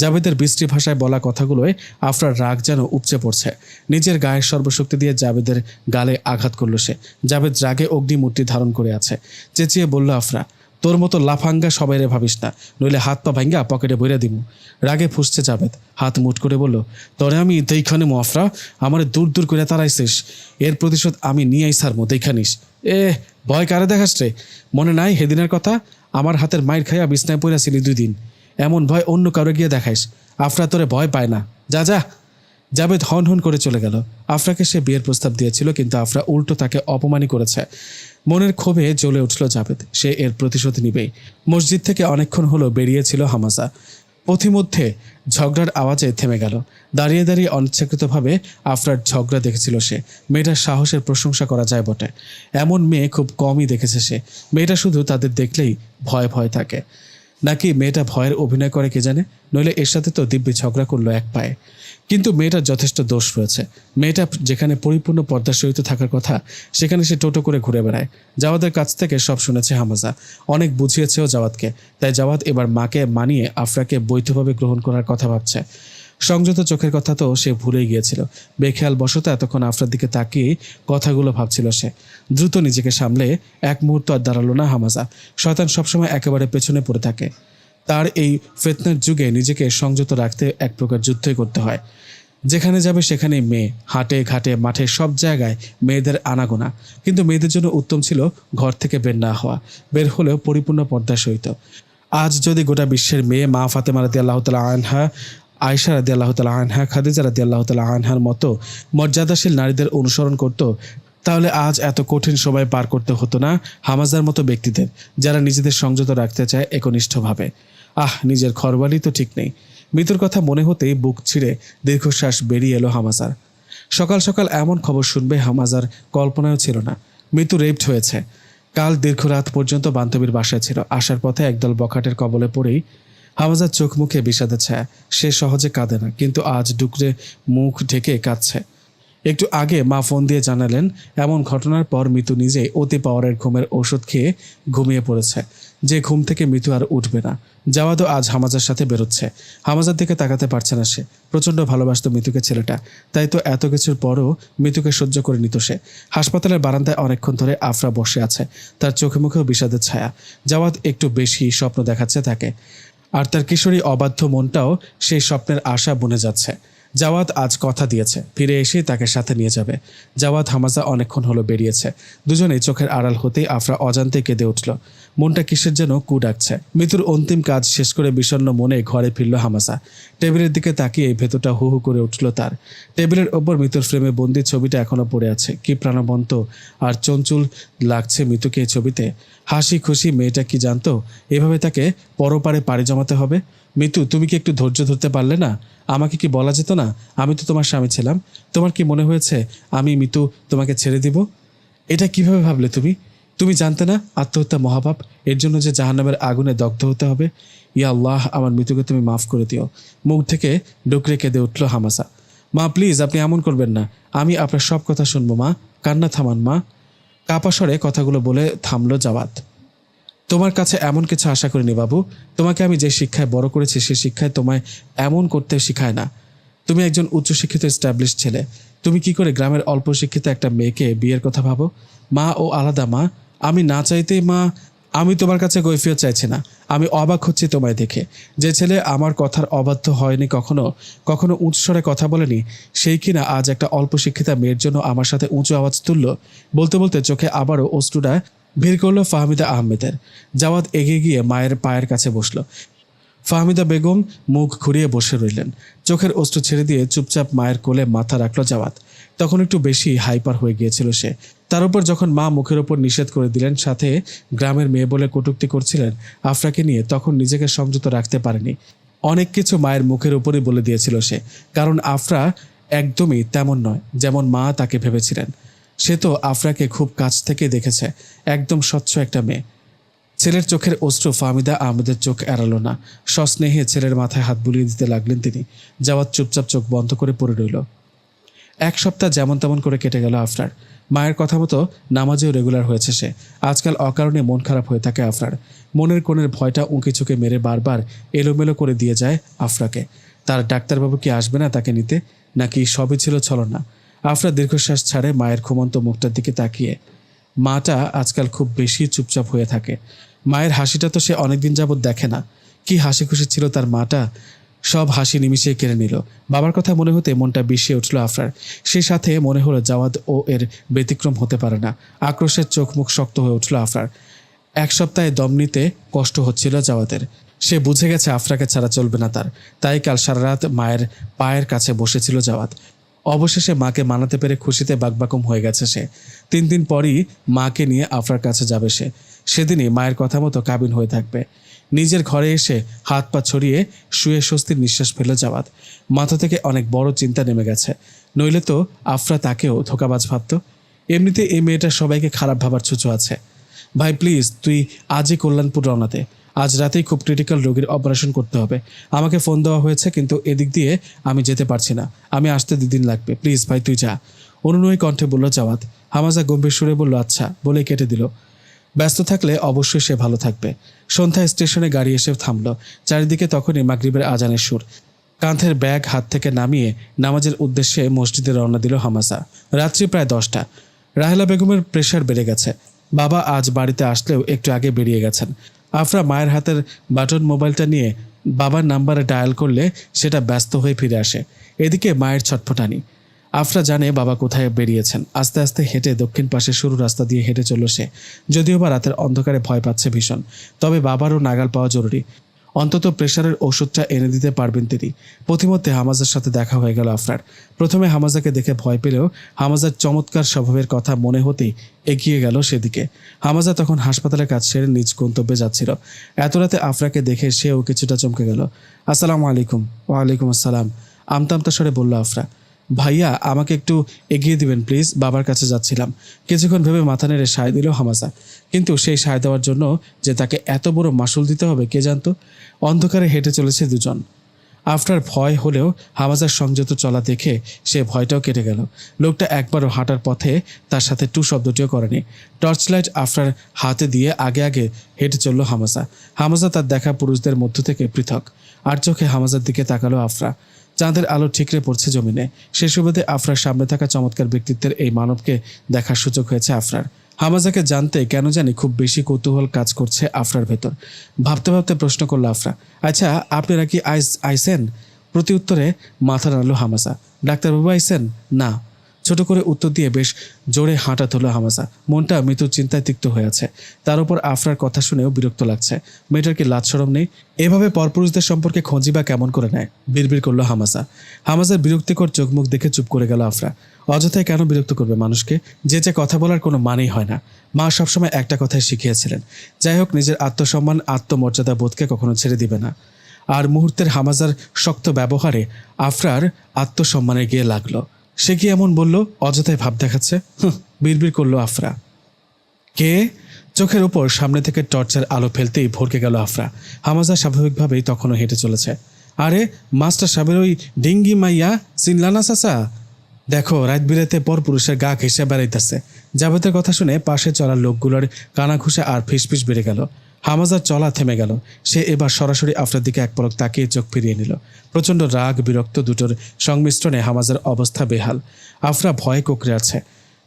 জাবেদের বৃষ্টি ভাষায় বলা কথাগুলোয় আফরার রাগ যেন উপচে পড়ছে। নিজের গায়ের সর্বশক্তি দিয়ে জাবেদের গালে আঘাত করল সে। জাবেদ রাগে অগ্নিমূর্তি ধারণ করে আছে। চেঁচিয়ে বলল, আফরা, তোর মতো লাফাঙ্গা সবাইরে ভাবিস না, নইলে হাত পা ভাঙ্গা পকেটে বইরা দিমু। রাগে ফুসছে জাবেদ, হাত মুঠ করে বলল, তোরে আমি দেইখানে আফরা, আমারে দূর দূর করে তাড়াইছিস, এর প্রতিশোধ আমি নিয়েই ছাড়বো, দেখানিস। ভয় কারে দেখাস রে? মনে নাই হেদিনের কথা? আমার হাতের মাইর খাইয়া বিছনায় পড়েছিলি 2 দিন। এমন ভয় অন্য কারো গিয়ে দেখাইস। আফরা তোরে ভয় পায় না, যা যা। জাবেদ হন হন করে চলে গেল। আফরাকে সে বিয়ের প্রস্তাব দিয়েছিল, কিন্তু আফরা উল্টো তাকে অপমানই করেছে। মনের ক্ষোভে জ্বলে উঠল জাবেদ। সে এর প্রতিশোধ নিবেই। মসজিদ থেকে অনেকক্ষণ হলো বেরিয়েছিল হামাজা। পথিমধ্যে ঝগড়ার আওয়াজে থেমে গেল। দাঁড়িয়ে দাঁড়িয়ে অনিচ্ছাকৃতভাবে আফরার ঝগড়া দেখেছিল সে। মেয়েটার সাহসের প্রশংসা করা যায় বটে। এমন মেয়ে খুব কমই দেখেছে সে। মেয়েটা শুধু তাদের দেখলেই ভয় ভয় থাকে। নাকি মেয়েটা ভয়ের অভিনয় করে কে জানে, নইলে এর সাথে তো দিব্যি ঝগড়া করলো এক পায়ে। কিন্তু মেয়েটার যথেষ্ট দোষ রয়েছে। মেয়েটা যেখানে পরিপূর্ণ পর্দার সহিত থাকার কথা সেখানে সে টোটো করে ঘুরে বেড়ায়। জাওয়াদের কাছ থেকে সব শুনেছে হামাজা, অনেক বুঝিয়েছেও জাওয়াদকে। তাই জাওয়াদ এবার মাকে মানিয়ে আফরাকে বৈধভাবে গ্রহণ করার কথা ভাবছে। সংযত চোখের কথা তো সে ভুলেই গিয়েছিল। বেখেয়াল বশত এতক্ষণ আফরার দিকে তাকিয়ে কথাগুলো ভাবছিল সে। দ্রুত নিজেকে সামলে এক মুহূর্ত আর দাঁড়ালো না হামাজা। শয়তান সবসময় একেবারে পেছনে পড়ে থাকে। তার এই ফিতনার যুগে নিজেকে সংযত রাখতে এক প্রকার যুদ্ধই করতে হয়। যেখানে যাবে সেখানেই মেয়ে, হাটে ঘাটে মাঠে সব জায়গায় মেয়েদের আনাগোনা। কিন্তু মেয়েদের জন্য উত্তম ছিল ঘর থেকে বের না হওয়া, বের হলেও পরিপূর্ণ পর্দার সহিত। আজ যদি গোটা বিশ্বের মেয়ে মা ফাতেমা রাদিয়াল্লাহু তাআলা আনহা, আয়েশা রাদিয়াল্লাহু তাআলা আনহা, খাদিজা রাদিয়াল্লাহু তাআলা আনহার মতো মর্যাদাশীল নারীদের অনুসরণ করত, তাহলে আজ এত কঠিন সময় পার করতে হতো না হামাজার মতো ব্যক্তিদের, যারা নিজেদের সংযত রাখতে চায় একনিষ্ঠভাবে। নিজের ঘরবাড়ি তো ঠিক নেই। মৃত্যুর কথা মনে হতেই বুক ছিঁড়ে দীর্ঘশ্বাস বেরিয়ে এলো হামাজার। সকাল সকাল এমন খবর শুনবে হামাজার কল্পনাও ছিল না। মৃত্যু রেপড হয়েছে। কাল দীর্ঘ রাত পর্যন্ত বান্ধবীর বাসায় ছিল। আসার পথে একদল বখাটের কবলে পড়েই হামাজার চোখ মুখে বিষাদের ছায়া। সে সহজে কাঁদে না, কিন্তু আজ ডুকরে মুখ ঢেকে কাঁদছে। একটু আগে মা ফোন দিয়ে জানালেন এমন ঘটনার পর মৃত্যু নিজেই অতি পাওয়ারের ঘুমের ওষুধ খেয়ে ঘুমিয়ে পড়েছে, যে ঘুম থেকে মৃত্যু আর উঠবে না। জাওয়াদও আজ হামাজার সাথে বেরোচ্ছে। হামাজার দিকে তাকাতে পারছে না সে। প্রচণ্ড ভালোবাসত মৃত্যুকে ছেলেটা, তাই তো এত কিছুর পরও মৃত্যুকে সহ্য করে নিত সে। হাসপাতালের বারান্দায় অনেকক্ষণ ধরে আফরা বসে আছে, তার চোখে মুখেও বিষাদের ছায়া। জাওয়াদ একটু বেশি স্বপ্ন দেখাচ্ছে তাকে, আর তার কিশোরী অবাধ্য মনটাও সেই স্বপ্নের আশা বনে যাচ্ছে। জাওয়াদ আজ কথা দিয়েছে ফিরে এসে তাকে সাথে নিয়ে যাবে। জাওয়াদ হামাজা অনেকক্ষণ হলো বেরিয়েছে। দুজনেই চোখের আড়াল হতেই আফরা অজান্তে কেঁদে উঠল। মনটা কিসের যেন কু ডাকছে। মৃত্যুর অন্তিম কাজ শেষ করে বিষণ্ণ মনে ঘরে ফিরল হামাজা। টেবিলের দিকে তাকিয়ে ভেতরটা হু হু করে উঠল তার। টেবিলের ওপর মৃত্যুর ফ্রেমে বন্দি ছবিটা এখনো পড়ে আছে। কি প্রাণবন্ত আর চঞ্চল লাগছে মৃত্যুকে এই ছবিতে। হাসি খুশি মেয়েটা কি জানতো এভাবে তাকে পরপারে পাড়ি জমাতে হবে। মৃত্যু, তুমি কি একটু ধৈর্য ধরতে পারলে না? আমাকে কি বলা যেত না? আমি তো তোমার স্বামী ছিলাম। তোমার কি মনে হয়েছে আমি মৃত্যু তোমাকে ছেড়ে দিব? এটা কিভাবে ভাবলে তুমি? তুমি জানতে না আত্মহত্যা মহাপাপ, এর জন্য যে জাহান্নামের আগুনে দগ্ধ হতে হবে? ইয়া আল্লাহ, আমার মৃত্যুকে তুমি মাফ করে দিও। মুখ থেকে ডুকরে কেঁদে উঠল হামাসা। মা প্লিজ, আপনি এমন করবেন না। আমি আপনার সব কথা শুনবো মা। কান্না থামান মা। কাপা স্বরে কথাগুলো বলে থামলো জাওয়াদ। তোমার কাছে এমন কিছু আশা করিনি বাবু। তোমাকে আমি যে শিক্ষায় বড় করেছি সে শিক্ষায় তোমায় এমন করতে শিখায় না। তুমি একজন উচ্চশিক্ষিত এস্টাবলিশ ছেলে। তুমি কি করে গ্রামের অল্প শিক্ষিত একটা মেয়েকে বিয়ের কথা ভাবো? মা ও আলাদা মা। আমি না চাইতেই মা। আমি তোমার কাছে কৈফিয়ত চাইছি না। আমি অবাক হচ্ছি তোমায় দেখে। যে ছেলে আমার কথার অবাধ্য হয়নি, কখনো কখনো উচ্চস্বরে কথা বলেনি, সেই কিনা আজ একটা অল্প শিক্ষিতা মেয়ের জন্য আমার সাথে উঁচু আওয়াজ তুলল। বলতে বলতে চোখে আবারও অশ্রুটা ভিড় করলো ফাহমিদা আহমেদের। জাওয়াদ এগিয়ে গিয়ে মায়ের পায়ের কাছে বসলো। ফাহমিদা বেগম মুখ ঘুরিয়ে বসে রইলেন। চোখের অশ্রু ছেড়ে দিয়ে চুপচাপ মায়ের কোলে মাথা রাখলো জাওয়াদ। তখন একটু বেশি হাইপার হয়ে গিয়েছিল সে। তার উপর যখন মা মুখের ওপর নিষেধ করে দিলেন, সাথে গ্রামের মেয়ে বলে কটূক্তি করছিলেন আফরাকে নিয়ে, তখন নিজেকে সংযত রাখতে পারেনি। অনেক কিছু মায়ের মুখের উপরই বলে দিয়েছিল সে, কারণ আফরা একদমই তেমন নয় যেমন মা তাকে ভেবেছিলেন। সে তো আফরাকে খুব কাছ থেকে দেখেছে, একদম স্বচ্ছ একটা মেয়ে। ছেলের চোখের অশ্রু ফাহমিদা আহমেদের চোখ এড়ালো না। সস্নেহে ছেলের মাথায় হাত বুলিয়ে দিতে লাগলেন তিনি। জাওয়াদ চুপচাপ চোখ বন্ধ করে পড়ে রইল। এক সপ্তাহ যেমন তেমন করে কেটে গেল আফরার। মায়ের কথা মতো নামাজেও রেগুলার হয়েছে সে। আজকাল অকারণে মন খারাপ হয়ে থাকে আফরার। মনের কোণের ভয়টা উঁকি চুকে মেরে বারবার এলোমেলো করে দিয়ে যায় আফরাকে। তার ডাক্তারবাবু কি আসবে না তাকে নিতে, নাকি সবই ছিল ছলনা? আফরা দীর্ঘশ্বাস ছাড়ে মায়ের ঘুমন্ত মুখটার দিকে তাকিয়ে। মাটা আজকাল খুব বেশি চুপচাপ হয়ে থাকে। মায়ের হাসিটা তো সে অনেকদিন যাবৎ দেখে না। কি হাসি খুশি ছিল তার মাটা, সব হাসি নিমিশে কেড়ে নিল। বাবার কথা মনে হতে মনটা বিষিয়ে উঠল আফরার। সেই সাথে মনে হলো জাওয়াদ ও এর ব্যতিক্রম হতে পারে না। আক্রোশের চোখ মুখ শক্ত হয়ে উঠল আফরার। এক সপ্তাহে দম নিতে কষ্ট হচ্ছিল জাওয়াদের। সে বুঝে গেছে আফরাকে ছাড়া চলবে না তার। তাই কাল সারা রাত মায়ের পায়ের কাছে বসেছিল জাওয়াদ। অবশেষে মাকে মানাতে পেরে খুশিতে বাকবাকম হয়ে গেছে সে। 3 দিন পরই মাকে নিয়ে আফরার কাছে যাবে সে। সেদিনই মায়ের কথা মতো কাবিন হয়ে থাকবে। নিজের ঘরে এসে হাত পা ছড়িয়ে শুয়ে স্বস্তির নিঃশ্বাস ফেলে জাওয়াদ। মাথা থেকে অনেক বড় চিন্তা নেমে গেছে, নইলে তো আফরা তাকেও ধোঁকাবাজ ভাবত। এমনিতে এই মেয়েটা সবাইকে খারাপ ভাবার ছুঁচো আছে। ভাই প্লিজ, তুই আজই কল্যাণপুর রওনা দে। আজ রাতেই খুব ক্রিটিক্যাল রোগীর অপারেশন করতে হবে। আমাকে ফোন দেওয়া হয়েছে, কিন্তু এদিক দিয়ে আমি যেতে পারছি না। আমি আসতে 2 দিন লাগবে। প্লিজ ভাই, তুই যা। অনুনয়ী কণ্ঠে বলল জাওয়াদ। হামাজা গম্ভীর সুরে বলল, আচ্ছা, বলেই কেটে দিল। ব্যস্ত থাকলে অবশ্যই সে ভালো থাকবে। সন্ধ্যায় স্টেশনে গাড়ি এসে থামল। চারিদিকে তখনই মাগরিবের আজানের সুর। কাঁধের ব্যাগ হাত থেকে নামিয়ে নামাজের উদ্দেশ্যে মসজিদে রওনা দিল হামাজা। রাত্রি প্রায় 10টা। রাহেলা বেগমের প্রেশার বেড়ে গেছে। বাবা আজ বাড়িতে আসলেও একটু আগে বেরিয়ে গেছেন। আফরা মায়ের হাতের বাটন মোবাইলটা নিয়ে বাবার নাম্বারে ডায়াল করলে সেটা ব্যস্ত হয়ে ফিরে আসে। এদিকে মায়ের ছটফটানি। আফরা জানে বাবা কোথায় বেরিয়েছেন। আস্তে আস্তে হেঁটে দক্ষিণ পাশে সরু রাস্তা দিয়ে হেঁটে চলল সে। যদিও বা রাতের অন্ধকারে ভয় পাচ্ছে ভীষণ, তবে বাবারও নাগাল পাওয়া জরুরি। অন্তত প্রেশারের ওষুধটা এনে দিতে পারবেন তিনি। প্রতিমধ্যে হামাজার সাথে দেখা হয়ে গেল আফরার। প্রথমে হামাজাকে দেখে ভয় পেলেও হামাজার চমৎকার স্বভাবের কথা মনে হতেই এগিয়ে গেল সেদিকে। হামাজা তখন হাসপাতালের কাজ সেরে নিজ গন্তব্যে যাচ্ছিল। এত রাতে আফরাকে দেখে সেও কিছুটা চমকে গেল। আসসালামু আলাইকুম। ওয়ালাইকুম আসসালাম, আমতা আমতা স্বরে বলল আফরা। ভাইয়া, আমাকে একটু এগিয়ে দিবেন প্লিজ, বাবার কাছে যাচ্ছিলাম। কিছুক্ষণ ভেবে মাথা নেড়ে সায় দিল হামাজা। কিন্তু সেই সায় দেওয়ার জন্য যে তাকে এত বড় মাসুল দিতে হবে কে জানতো। অন্ধকারে হেঁটে চলেছে দুজন। আফরার ভয় হলেও হামাজার সংযত চলা দেখে সে ভয়টাও কেটে গেল। লোকটা একবারও হাঁটার পথে তার সাথে টু শব্দটিও করেনি। টর্চ লাইট আফরার হাতে দিয়ে আগে আগে হেঁটে চলল হামাজা। হামাজা তার দেখা পুরুষদের মধ্য থেকে পৃথক। আর চোখে হামাজার দিকে তাকালো আফরা। চাঁদের আলো ঠিকরে পড়ছে জমিনে। সে সুবাদে আফরার সামনে থাকা চমৎকার ব্যক্তিত্বের এই মানবকে দেখার সুযোগ হয়েছে আফরার। হামাজাকে জানতে কেন জানি খুব বেশি কৌতূহল কাজ করছে আফরার ভেতর। ভাবতে ভাবতে প্রশ্ন করল আফরা, আচ্ছা আপনারা কি আইসেন? প্রতি উত্তরে মাথা নাড়ল হামাজা। ডাক্তারবাবু আইসেন? না। ছোট করে উত্তর দিয়ে বেশ জোরে হাঁটা তোল হামাজা। মনটা মৃত্যু চিন্তায় তিক্ত হয়ে আছে। তার উপর আফরার কথা শুনেও বিরক্ত লাগছে। মেয়েটার কি লাজ শরম নেই? এভাবে পরপুরুষদের সম্পর্কে খোঁজি বা কেমন করে নেয়? বিড়বিড় করলো হামাজা। হামাজার বিরক্তিকর চোখ মুখ দেখে চুপ করে গেল আফরা। অযথায় কেন বিরক্ত করবে মানুষকে? যে কথা বলার কোনো মানেই হয় না। মা সবসময় একটা কথাই শিখিয়েছিলেন, যাই হোক নিজের আত্মসম্মান আত্মমর্যাদা বোধকে কখনো ছেড়ে দিবে না। আর মুহূর্তের হামাজার শক্ত ব্যবহারে আফরার আত্মসম্মানে গিয়ে লাগলো। সে কি এমন বলল? অযথায় ভাব দেখাচ্ছে। বিড়বিড় করলো আফরা। কে? চোখের উপর সামনে থেকে টর্চের আলো ফেলতেই ভরকে গেল আফরা। হামাজা স্বাভাবিকভাবেই তখনও হেঁটে চলেছে। আরে মাস্টার সাহেবের ওই ডিঙ্গি মাইয়া চিনলানা চাচা? দেখো রাত বিরাতে পর পুরুষের গা ঘেঁষে বেড়াইতেছে। জাবেদের কথা শুনে পাশে চলা লোকগুলোর কানা ঘুষে আর ফিসফিস বেড়ে গেল। হামাজার চলা থেমে গেল। সে এবার সরাসরি আফরার দিকে এক পলক তাকিয়ে চোখ ফিরিয়ে নিল। প্রচণ্ড রাগ বিরক্ত দুটোর সংমিশ্রণে হামাজার অবস্থা বেহাল। আফরা ভয়ে কোঁকড়ে আছে,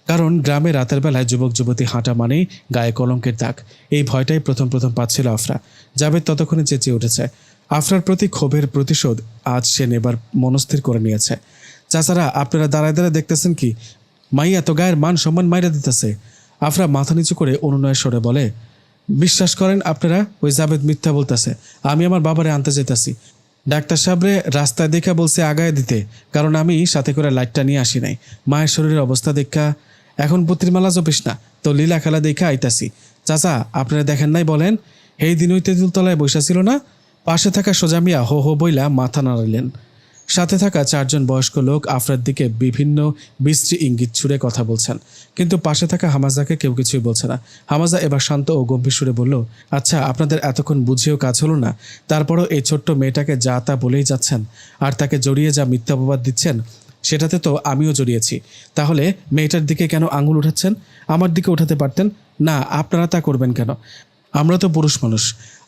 কারণ গ্রামে রাতের বেলায় যুবক যুবতী হাঁটা মানেই গায়ে কলঙ্কের দাগ। এই ভয়টাই প্রথম পাচ্ছিল আফরা। জাবেদ ততক্ষণে চেঁচিয়ে উঠেছে। আফরার প্রতি ক্ষোভের প্রতিশোধ আজ সে নেবার মনস্থির করে নিয়েছে। চাচারা, আপনারা দাঁড়ায় দাঁড়ায় দেখতেছেন কি? মাইয়া তো গায়ের মান সম্মান মাইরা দিতেছে। আফরা মাথা নিচু করে অনুনয়ের স্বরে বলে, বিশ্বাস করেন আপনারা, ওই জাবেদ মিথ্যা বলতেছে। আমি আমার বাবারে আনতে যেতেছি। ডাক্তার সাহেবরে রাস্তায় দেখা বলছে আগায় দিতে, কারণ আমি সাথে করে লাইটটা নিয়ে আসি নাই। মায়ের শরীরের অবস্থা দেখা এখন পুত্রির মালা জপিস না, তো লীলা খেলা দেখা আইতাছি। চাচা, আপনারা দেখেন নাই বলেন? এই দিন ওই তেঁতুলতলায় বসা ছিল না? পাশে থাকা সোজা মিয়া হো হো বইলা মাথা নাড়ালেন। সাথে থাকা 4 জন বয়স্ক লোক আফরার দিকে বিভিন্ন বিশ্রী ইঙ্গিত ছুড়ে কথা বলছেন, কিন্তু পাশে থাকা হামাজাকে কেউ কিছুই বলছে না। হামাজা এবার শান্ত ও গম্ভীর সুরে বলল, আচ্ছা আপনাদের এতক্ষণ বুঝিয়েও কাজ হলো না? তারপরও এই ছোট্ট মেয়েটাকে যা তা বলেই যাচ্ছেন, আর তাকে জড়িয়ে যা মিথ্যা অপবাদ দিচ্ছেন সেটাতে তো আমিও জড়িয়েছি। তাহলে মেয়েটার দিকে কেন আঙুল উঠাচ্ছেন? আমার দিকে উঠাতে পারতেন না। আপনারা তা করবেন কেন? আমরা তো পুরুষ মানুষ,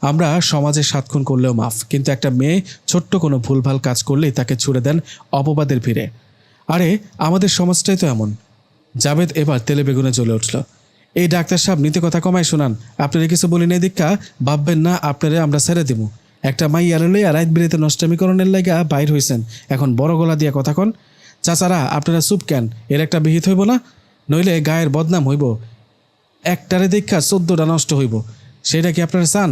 আমরা সমাজে 7 খুন করলেও মাফ, কিন্তু একটা মেয়ে ছোট্ট কোনো ভুলভাল কাজ করলেই তাকে ছুড়ে দেন অপবাদের ভিড়ে। আরে আমাদের সমাজটাই তো এমন। জাবেদ এবার তেলে বেগুনে জ্বলে উঠল। এই ডাক্তার সাহেব নিতে কথা কমায় শোনান। আপনারা কিছু বলি নাই দীক্ষা ভাববেন না আপনারা আমরা ছেড়ে দিব। একটা মাইয়ারে লইয়া রাত বিরেতে নষ্টামিকরণের লাগা বাইর হইছেন, এখন বড় গলা দিয়া কথা কন। চাচারা, আপনারা চুপ কেন? এর একটা বিহিত হইব না? নইলে গায়ের বদনাম হইব। একটারে দীক্ষা 14টা নষ্ট হইব। সেটা কি আপনারা চান?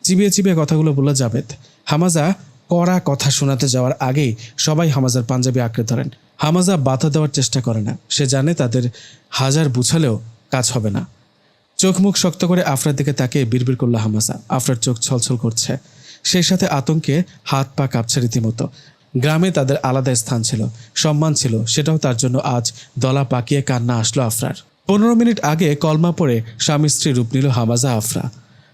চিবিয়ে চিবিয়ে কথাগুলো বলে জাবেদ। হামাজা কড়া কথা শোনাতে যাওয়ার আগেই সবাই হামাজার পাঞ্জাবি আঁকড়ে ধরেন। হামাজা বাধা দেওয়ার চেষ্টা করে না। সে জানে তাদের হাজার বুঝালেও কাজ হবে না। চোখ মুখ শক্ত করে আফরার দিকে তাকিয়ে বিড়বিড় করল হামাজা। আফরার চোখ ছলছল করছে, সেই সাথে আতঙ্কে হাত পা কাঁপছে রীতিমতো। গ্রামে তাদের আলাদা স্থান ছিল, সম্মান ছিল, সেটাও তার জন্য আজ দলা পাকিয়ে কান্না আসলো আফরার। 15 মিনিট আগে কলমা পড়ে স্বামী স্ত্রী রূপ নিল হামাজা আফরা।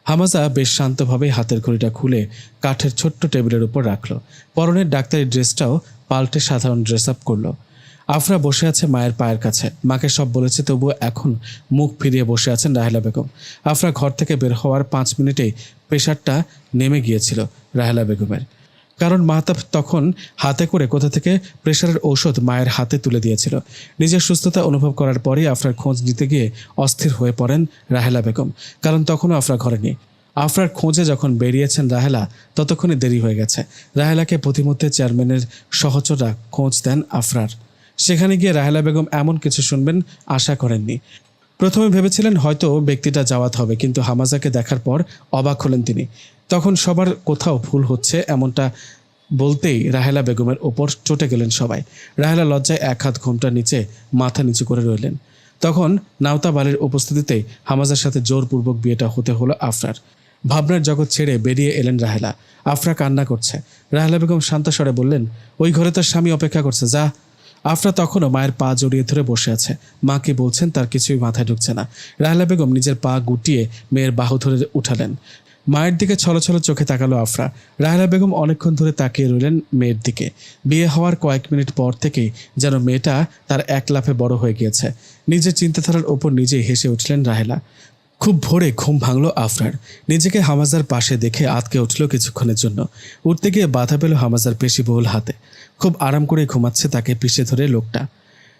হামাজা বেশ শান্তভাবে হাতের ঘড়িটা খুলে কাঠের ছোট্ট টেবিলের উপর রাখলো। পরনের ডাক্তারি ড্রেসটাও পাল্টে সাধারণ ড্রেস আপ করলো। আফরা বসে আছে মায়ের পায়ের কাছে। মাকে সব বলেছে, তবুও এখন মুখ ফিরিয়ে বসে আছেন রাহেলা বেগম। আফরা ঘর থেকে বের হওয়ার 5 মিনিটেই প্রেশারটা নেমে গিয়েছিল রাহেলা বেগমের, কারণ মাহতাব তখন হাতে করে কোথা থেকে প্রেশারের ঔষধ মায়ের হাতে তুলে দিয়েছিল। নিজের সুস্থতা অনুভব করার পরেই আফরার খোঁজ নিতে গিয়ে অস্থির হয়ে পড়েন রাহেলা বেগম, কারণ তখনও আফরা ঘরে নেই। আফরার খোঁজে যখন বেরিয়েছেন রাহেলা, ততক্ষণে দেরি হয়ে গেছে। রাহেলাকে প্রতিমধ্যে চেয়ারম্যানের সহচররা খোঁজ দেন আফরার। সেখানে গিয়ে রাহেলা বেগম এমন কিছু শুনবেন আশা করেননি। প্রথমে ভেবেছিলেন হয়তো ব্যক্তিটা জাওয়াত হবে, কিন্তু হামাজাকে দেখার পর অবাক হলেন তিনি। তখন সবার কোথাও ভুল হচ্ছে এমনটা বলতেই রাহেলা বেগমের ওপর চটে গেলেন সবাই। রাহেলা লজ্জায় এক হাত ঘোমটার নিচে মাথা নিচু করে রইলেন। তখন নাওতা বালির উপস্থিতিতে হামাজার সাথে জোরপূর্বক বিয়েটা হতে হলো আফরার। ভাবনার জগৎ ছেড়ে বেরিয়ে এলেন রাহেলা। আফরা কান্না করছে। রাহেলা বেগম শান্ত স্বরে বললেন, ওই ঘরে তার স্বামী অপেক্ষা করছে, যা। আফরা তখনও মায়ের পা জড়িয়ে ধরে বসে আছে। মা কি বলছেন তার কিছুই মাথায় ঢুকছে না। রাহেলা বেগম নিজের পা গুটিয়ে মেয়ের বাহু ধরে উঠালেন। মায়ের দিকে ছলছল চোখে তাকালো আফরা। রাহেলা বেগম অনেকক্ষণ ধরে তাকিয়ে রইলেন মেয়ের দিকে। বিয়ে হওয়ার কয়েক মিনিট পর থেকেই যেন মেয়েটা তার এক লাফে বড় হয়ে গিয়েছে। নিজের চিন্তাধারার ওপর নিজেই হেসে উঠলেন রাহেলা। খুব ভোরে ঘুম ভাঙল আফরার। নিজেকে হামাজার পাশে দেখে আতকে উঠল কিছুক্ষণের জন্য। উঠতে গিয়ে বাধা পেল হামাজার পেশিবহুল হাতে। খুব আরাম করে ঘুমাচ্ছে তাকে পিষে ধরে লোকটা।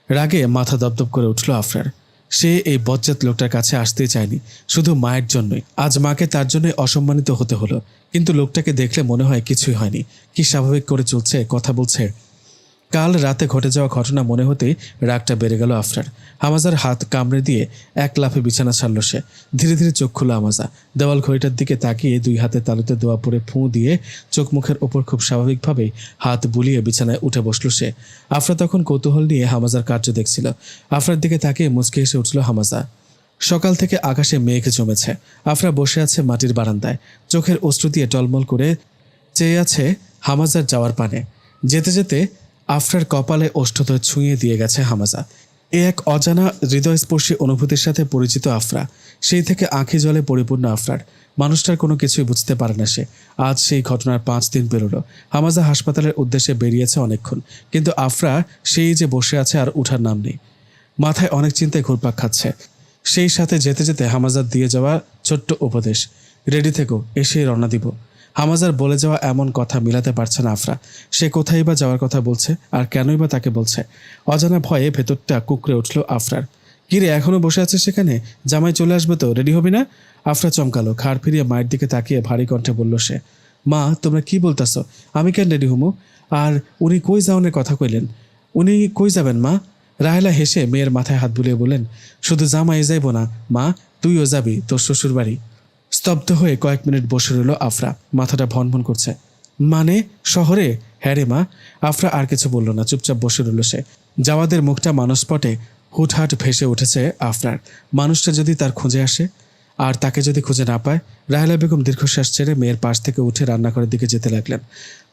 রাগে মাথা দপদপ করে উঠল আফরার। সে এই বজ্জাত লোকটার কাছে আসতেই চায়নি, শুধু মায়ের জন্যই। আজ মাকে তার জন্যই অসম্মানিত হতে হলো। কিন্তু লোকটাকে দেখলে মনে হয় কিছুই হয়নি, কি স্বাভাবিক করে চলছে, কথা বলছে। কাল রাতে ঘটে যাওয়া ঘটনা মনে হতেই রাগটা বেড়ে গেল আফরার। হামাজার হাত কামড়ে দিয়ে এক লাফে বিছানা ছাড়ল সে। ধীরে ধীরে চোখ খুলো হামাজা। দেওয়াল ঘড়িটার দিকে তাকিয়ে 2 হাতে তালুতে দোয়া পরে ফুঁ দিয়ে চোখ মুখের ওপর খুব স্বাভাবিকভাবেই হাত বুলিয়ে বিছানায় উঠে বসল সে। আফরা তখন কৌতূহল নিয়ে হামাজার কার্য দেখছিল। আফরার দিকে তাকিয়ে মুচকে এসে উঠল হামাজা। সকাল থেকে আকাশে মেঘ জমেছে। আফরা বসে আছে মাটির বারান্দায়, চোখের অশ্রু দিয়ে টলমল করে চেয়ে আছে হামাজার যাওয়ার পানে। যেতে যেতে আফরার কপালে ওষ্ঠদ্বয় ছুঁয়ে দিয়ে গেছে হামাজা। এ এক অজানা হৃদয়স্পর্শী অনুভূতির সাথে পরিচিত আফরা। সেই থেকে আঁখি জলে পরিপূর্ণ আফরার। মানুষটার কোনো কিছুই বুঝতে পারে না সে। আজ সেই ঘটনার 5 দিন পেরোলো। হামাজা হাসপাতালের উদ্দেশ্যে বেরিয়েছে অনেকক্ষণ, কিন্তু আফরা সেই যে বসে আছে আর উঠার নাম নেই। মাথায় অনেক চিন্তায় ঘুরপাক খাচ্ছে। সেই সাথে যেতে যেতে হামাজার দিয়ে যাওয়া ছোট্ট উপদেশ, রেডি থেকো, এসেই রওনা দিব। হামাজার বলে যাওয়া এমন কথা মিলাতে পারছে না আফরা। সে কোথায় বা যাওয়ার কথা বলছে, আর কেনই বা তাকে বলছে। অজানা ভয়ে ভেতরটা কুকড়ে উঠল আফরার। কিরে, এখনো বসে আছে সেখানে? জামাই চলে আসবে তো, রেডি হবি না? আফরা চমকালো। ঘাড় ফিরিয়ে মায়ের দিকে তাকিয়ে ভারী কণ্ঠে বলল সে, মা তোমরা কি বলতেছ? আমি কেন রেডি হমু? আর উনি কই যাওয়ানের কথা কইলেন? উনি কই যাবেন মা? রাহেলা হেসে মেয়ের মাথায় হাত বুলিয়ে বলেন, শুধু জামাই যাইব না মা, তুইও যাবি তোর শ্বশুর বাড়ি। স্তব্ধ হয়ে কয়েক মিনিট বসে রইল আফরা। মাথাটা ভনভন করছে। মানে শহরে? হ্যাঁ রে মা। আফরা আর কিছু বলল না, চুপচাপ বসে রইল সে। জাওয়াদের মুখটা মানসপটে হুটহাট ভেসে উঠেছে আফরার। মানুষটা যদি তার খুঁজে আসে, আর তাকে যদি খুঁজে না পায়। রাহেলা বেগম দীর্ঘশ্বাস ছেড়ে মেয়ের পাশ থেকে উঠে রান্নাঘরের দিকে যেতে লাগলেন।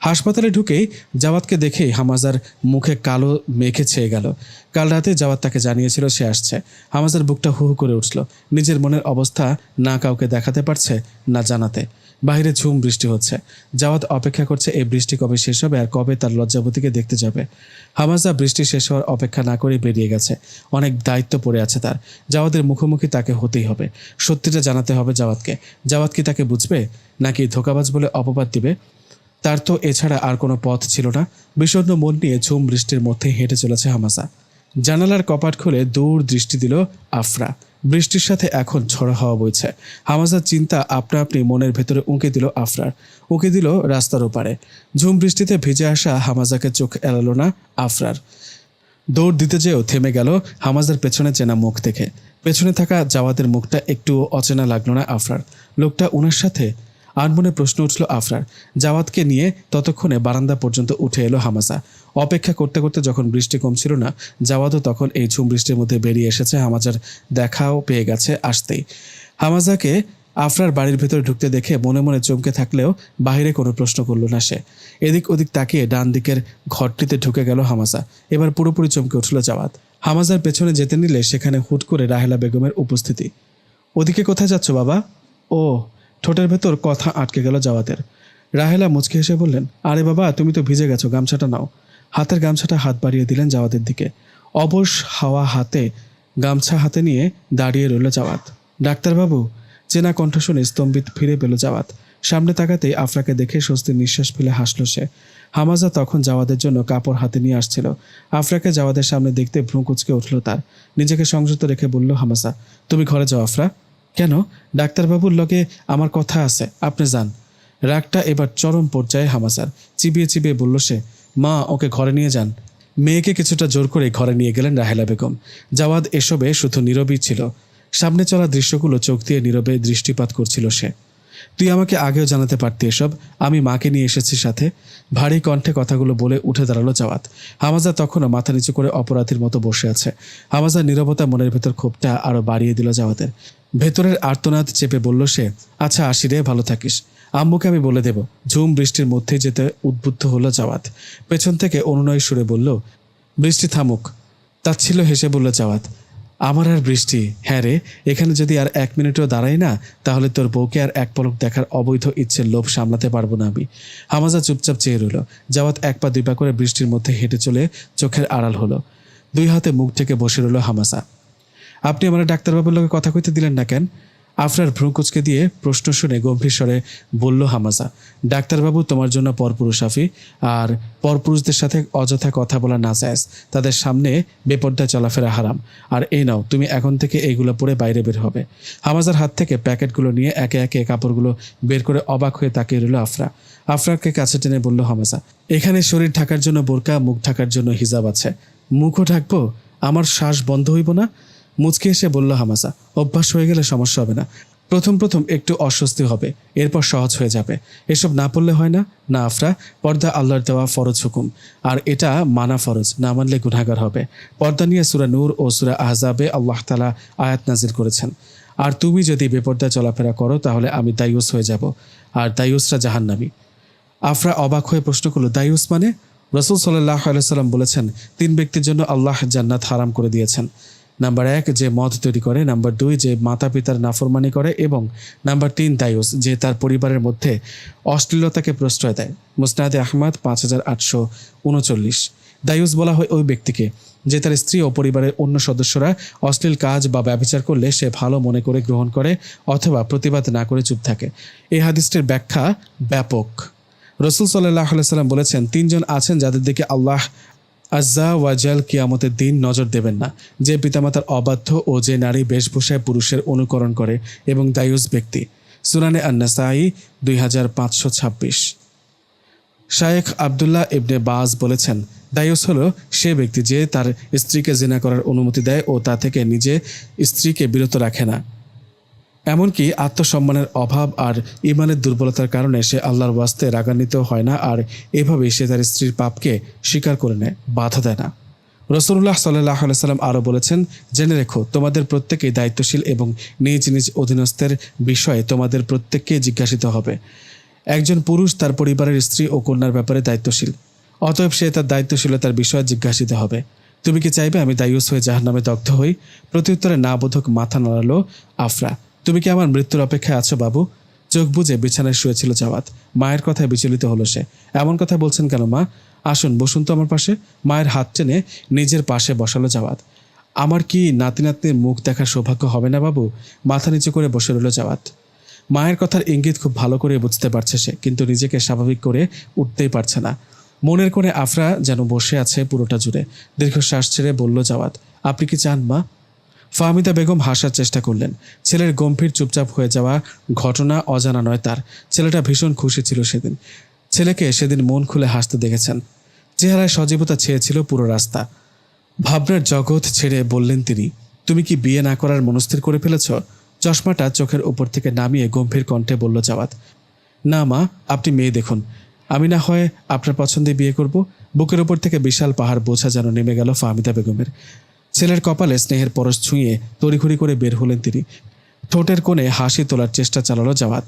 হাসপাতালে ঢুকেই জাওয়াতকে দেখেই হামাজার মুখে কালো মেঘে ছেয়ে গেল। কাল রাতে জাওয়াত তাকে জানিয়েছিল সে আসছে। হামাজার বুকটা হু হু করে উঠল। নিজের মনের অবস্থা না কাউকে দেখাতে পারছে, না জানাতে। বাইরে ঝুম বৃষ্টি হচ্ছে। জাওয়াত অপেক্ষা করছে এই বৃষ্টি কবে শেষ হবে আর কবে তার লজ্জাবতীকে দেখতে যাবে। হামাজা বৃষ্টি শেষ হওয়ার অপেক্ষা না করে বেরিয়ে গেছে। অনেক দায়িত্ব পড়ে আছে তার। জাওয়াতের মুখোমুখি তাকে হতেই হবে। সত্যিটা জানাতে হবে জাওয়াতকে। জাওয়াত কি তাকে বুঝবে, নাকি ধোঁকাবাজ বলে অপবাদ দিবে? তার তো এছাড়া আর কোনো পথ ছিল না। বিষণ্ণ মন নিয়ে ঝুম বৃষ্টির মধ্যে হেঁটে চলেছে হামাজা। জানালার কপাট খুলে দূর দৃষ্টি দিল আফরা। বৃষ্টির সাথে এখন ঝড়ো হাওয়া বইছে। হামাজার চিন্তা আপনা আপনি মনের ভেতরে উঁকে দিল আফরার, উঁকে দিল রাস্তার ওপারে। ঝুম বৃষ্টিতে ভিজে আসা হামাজাকে চোখ এড়ালো না আফরার। দৌড় দিতে যেও থেমে গেল হামাজার পেছনে চেনা মুখ দেখে। পেছনে থাকা জাওয়াদের মুখটা একটু অচেনা লাগলো না আফরার। লোকটা ওনার সাথে? আনমনে প্রশ্ন উঠল আফরার। জাওয়াতকে নিয়ে ততক্ষণে বারান্দা পর্যন্ত উঠে এলো হামাজা। অপেক্ষা করতে করতে যখন বৃষ্টি কমছিল না, জাওয়াতও তখন এই ঝুম বৃষ্টির মধ্যে বেরিয়ে এসেছে। হামাজার দেখাও পেয়ে গেছে আসতেই। হামাজাকে আফরার বাড়ির ভেতরে ঢুকতে দেখে মনে মনে চমকে থাকলেও বাইরে কোনো প্রশ্ন করল না সে। এদিক ওদিক তাকিয়ে ডান দিকের ঘরটিতে ঢুকে গেল হামাজা। এবার পুরোপুরি চমকে উঠল জাওয়াত। হামাজার পেছনে যেতে নিলে সেখানে হুট করে রাহেলা বেগমের উপস্থিতি। ওদিকে কোথায় যাচ্ছ বাবা? ও, ঠোঁটের ভেতর কথা আটকে গেল জাওয়াতের। রাহেলা মুচকি হেসে বললেন, আরে বাবা, তুমি তো ভিজে গেছো, গামছাটা নাও। হাতের গামছাটা হাত বাড়িয়ে দিলেন জাওয়াতের দিকে। অবশ হাওয়া হাতে গামছা হাতে নিয়ে দাঁড়িয়ে রইল জাওয়াত। ডাক্তারবাবু? চেনা কণ্ঠ শুনে স্তম্ভিত ফিরে পেল জাওয়াত। সামনে তাকাতেই আফরাকে দেখে স্বস্তির নিঃশ্বাস ফেলে হাসল সে। হামাজা তখন জাওয়াদের জন্য কাপড় হাতে নিয়ে আসছিল। আফরাকে জাওয়াদের সামনে দেখতে ভ্রু কুঁচকে উঠল তার। নিজেকে সংযত রেখে বলল হামাজা, তুমি ঘরে যাও আফরা। কেন? ডাক্তারবাবুর লগে আমার কথা আছে, আপনি যান। রাগটা এবার চরম পর্যায়ে হামাজার। চিবিয়ে চিবিয়ে বলল সে, মা, ওকে ঘরে নিয়ে যান। মেয়েকে কিছুটা জোর করে ঘরে নিয়ে গেলেন রাহেলা বেগম। জাওয়াদ এসবে শুধু নীরবই ছিল। সামনে চলা দৃশ্যগুলো চোখ দিয়ে নীরবে দৃষ্টিপাত করছিল সে। তুই আমাকে আগেও জানাতে পারতি এসব, আমি মাকে নিয়ে এসেছি সাথে। ভারী কণ্ঠে কথাগুলো বলে উঠে দাঁড়ালো জাওয়াত। হামাজা তখনও মাথা নিচু করে অপরাধীর মতো বসে আছে। হামাজার নীরবতা মনের ভেতর ক্ষোভটা আরো বাড়িয়ে দিল জাওয়াতের। ভেতরের আর্তনাদ চেপে বলল সে, আচ্ছা আসি রে, ভালো থাকিস। আম্মুকে আমি বলে দেব। ঝুম বৃষ্টির মধ্যেই যেতে উদ্বুদ্ধ হলো জাওয়াত। পেছন থেকে অনুনয় সুরে বলল, বৃষ্টি থামুক। তাচ্ছিল্য হেসে বলল জাওয়াত, আমার আর বৃষ্টি? হ্যাঁ রে, এখানে যদি আর 1 মিনিটও দাঁড়াই না, তাহলে তোর বউকে আর এক পলক দেখার অবৈধ ইচ্ছের লোভ সামলাতে পারবো না আমি। হামাজা চুপচাপ চেয়ে রইল। জাওয়াত 1 পা 2 পা করে বৃষ্টির মধ্যে হেঁটে চলে চোখের আড়াল হলো। 2 হাতে মুখ থেকে বসে রইল হামাজা। আপনি আমার ডাক্তারবাবুর লোকে কথা কইতে দিলেন না কেন? আফরার ভ্রু কুচকে দিয়ে প্রশ্ন শুনে গম্ভীর স্বরে বলল হামাজা, ডাক্তারবাবু তোমার জন্য পরপুরুষ আফি, আর পরপুরুষদের সাথে অযথা কথা বলা না জায়েজ। তাদের সামনে বেপর্দায় চলাফেরা হারাম। আর এই নাও, তুমি এখন থেকে এইগুলো পরে বাইরে বের হবে। হামাজার হাত থেকে প্যাকেটগুলো নিয়ে একে একে কাপড়গুলো বের করে অবাক হয়ে তাকিয়ে রইল আফরা। আফরাকে কাছে টেনে বলল হামাজা, এখানে শরীর ঢাকার জন্য বোরকা, মুখ ঢাকার জন্য হিজাব আছে। মুখও ঢাকবো? আমার শ্বাস বন্ধ হইব না? মুচকি এসে বলল হামাজা, অভ্যাস হয়ে গেলে সমস্যা হবে না। প্রথম প্রথম একটু অস্বস্তি হবে, এরপর সহজ হয়ে যাবে। এসব না পড়লে হয় না? না আফরা, পর্দা আল্লাহর দেওয়া ফরজ হুকুম, আর এটা মানা ফরজ, না মানলে গুনাহগার হবে। পর্দা নিয়ে সূরা নূর ও সূরা আহজাবে আল্লাহ তাআলা আয়াত নাজিল করেছেন। আর তুমি যদি বেপর্দায় চলাফেরা করো তাহলে আমি দায়ুস হয়ে যাব, আর দায়ুসরা জাহান্নামী। আফরা অবাক হয়ে প্রশ্ন করল, দায়ুস মানে? রাসূল সাল্লাল্লাহু আলাইহি সাল্লাম বলেছেন, 3 ব্যক্তির জন্য আল্লাহ জান্নাত হারাম করে দিয়েছেন। নাম্বার 1, যে মদ তৈরি করে। নাম্বার 2, যে মাতা পিতার নাফরমানি করে। এবং নাম্বার 3, দায়ুস, যে তার পরিবারের মধ্যে অশ্লীলতাকে প্রশ্রয় দেয়। মুসনাদে আহমদ 5839। দায়ুস বলা হয় ওই ব্যক্তিকে যে তার স্ত্রী ও পরিবারের অন্য সদস্যরা অশ্লীল কাজ বা ব্যভিচার করলে সে ভালো মনে করে গ্রহণ করে অথবা প্রতিবাদ না করে চুপ থাকে। এই হাদিসটির ব্যাখ্যা ব্যাপক। রাসূল সাল্লাল্লাহু আলাইহি সাল্লাম বলেছেন, 3 জন আছেন যাদের দিকে আল্লাহ আজ্জা ওয়াজাল কিয়ামতের দিন নজর দেবেন না, যে পিতামাতার অবাধ্য ও যে নারী বেশভূষায় পুরুষের অনুকরণ করে, এবং দায়ুস ব্যক্তি। সুনানে আন-নাসাঈ 2526। শায়েখ আবদুল্লাহ ইবনে বাজ বলেছেন, দায়ুস হলো সে ব্যক্তি যে তার স্ত্রীকে জিনা করার অনুমতি দেয় ও তা থেকে নিজে স্ত্রীকে বিরত রাখে না। এমনকি আত্মসম্মানের অভাব আর ইমানের দুর্বলতার কারণে সে আল্লাহর ওয়াস্তে রাগান্বিত হয় না, আর এভাবেই সে তার স্ত্রীর পাপকে স্বীকার করে নেয়, বাধা দেয় না। রাসূলুল্লাহ সাল্লাল্লাহু আলাইহি সাল্লাম আরও বলেছেন, জেনে রেখো তোমাদের প্রত্যেকেই দায়িত্বশীল এবং নিজ নিজ অধীনস্থের বিষয়ে তোমাদের প্রত্যেককে জিজ্ঞাসিত হবে। একজন পুরুষ তার পরিবারের স্ত্রী ও কন্যার ব্যাপারে দায়িত্বশীল, অতএব সে তার দায়িত্বশীলতার বিষয়ে জিজ্ঞাসিত হবে। তুমি কি চাইবে আমি দায়ুস হয়ে জাহান্নামে দগ্ধ হই? প্রত্যুত্তরে না বোধক মাথা নাড়ালো আফরা। তুমি কি আমার মৃত্যুর অপেক্ষায় আছো বাবু? চোখ বুজে বিছানায় শুয়েছিল জাওয়াত। মায়ের কথায় বিচলিত হলো সে। এমন কথা বলছেন কেন মা? আসুন বসুন তো আমার পাশে। মায়ের হাত টেনে নিজের পাশে বসালো জাওয়াত। আমার কি নাতি নাতনির মুখ দেখার সৌভাগ্য হবে না বাবু? মাথা নিচু করে বসে রইল জাওয়াত। মায়ের কথার ইঙ্গিত খুব ভালো করে বুঝতে পারছে সে, কিন্তু নিজেকে স্বাভাবিক করে উঠতেই পারছে না। মনের কোণে আফরা যেন বসে আছে পুরোটা জুড়ে। দীর্ঘশ্বাস ছেড়ে বলল জাওয়াত, আপনি কি চান মা? ফাহমিদা বেগম হাসার চেষ্টা করলেন। ছেলের গম্ভীর চুপচাপ হয়ে যাওয়া ঘটনা অজানা নয় তার। ছেলেটা ভীষণ খুশি ছিল সেদিন। ছেলেকে সেদিন মন খুলে হাসতে দেখেছেন। চেহারায় সজীবতা ছেয়েছিল পুরো রাস্তা। ভাবনার জগৎ ছেড়ে বললেন তিনি, তুমি কি বিয়ে না করার মনস্থির করে ফেলেছ? চশমাটা চোখের উপর থেকে নামিয়ে গম্ভীর কণ্ঠে বলল জাওয়াত, না মা, আপনি মেয়ে দেখুন, আমি না হয় আপনার পছন্দে বিয়ে করব। বুকের উপর থেকে বিশাল পাহাড় বোঝা যেন নেমে গেল ফাহমিদা বেগমের। ছেলের কপালে স্নেহের পরশ ছুঁয়ে তড়িঘড়ি করে বের হলেন তিনি। ঠোঁটের কোণে হাসি তোলার চেষ্টা চালালো জাওয়াদ।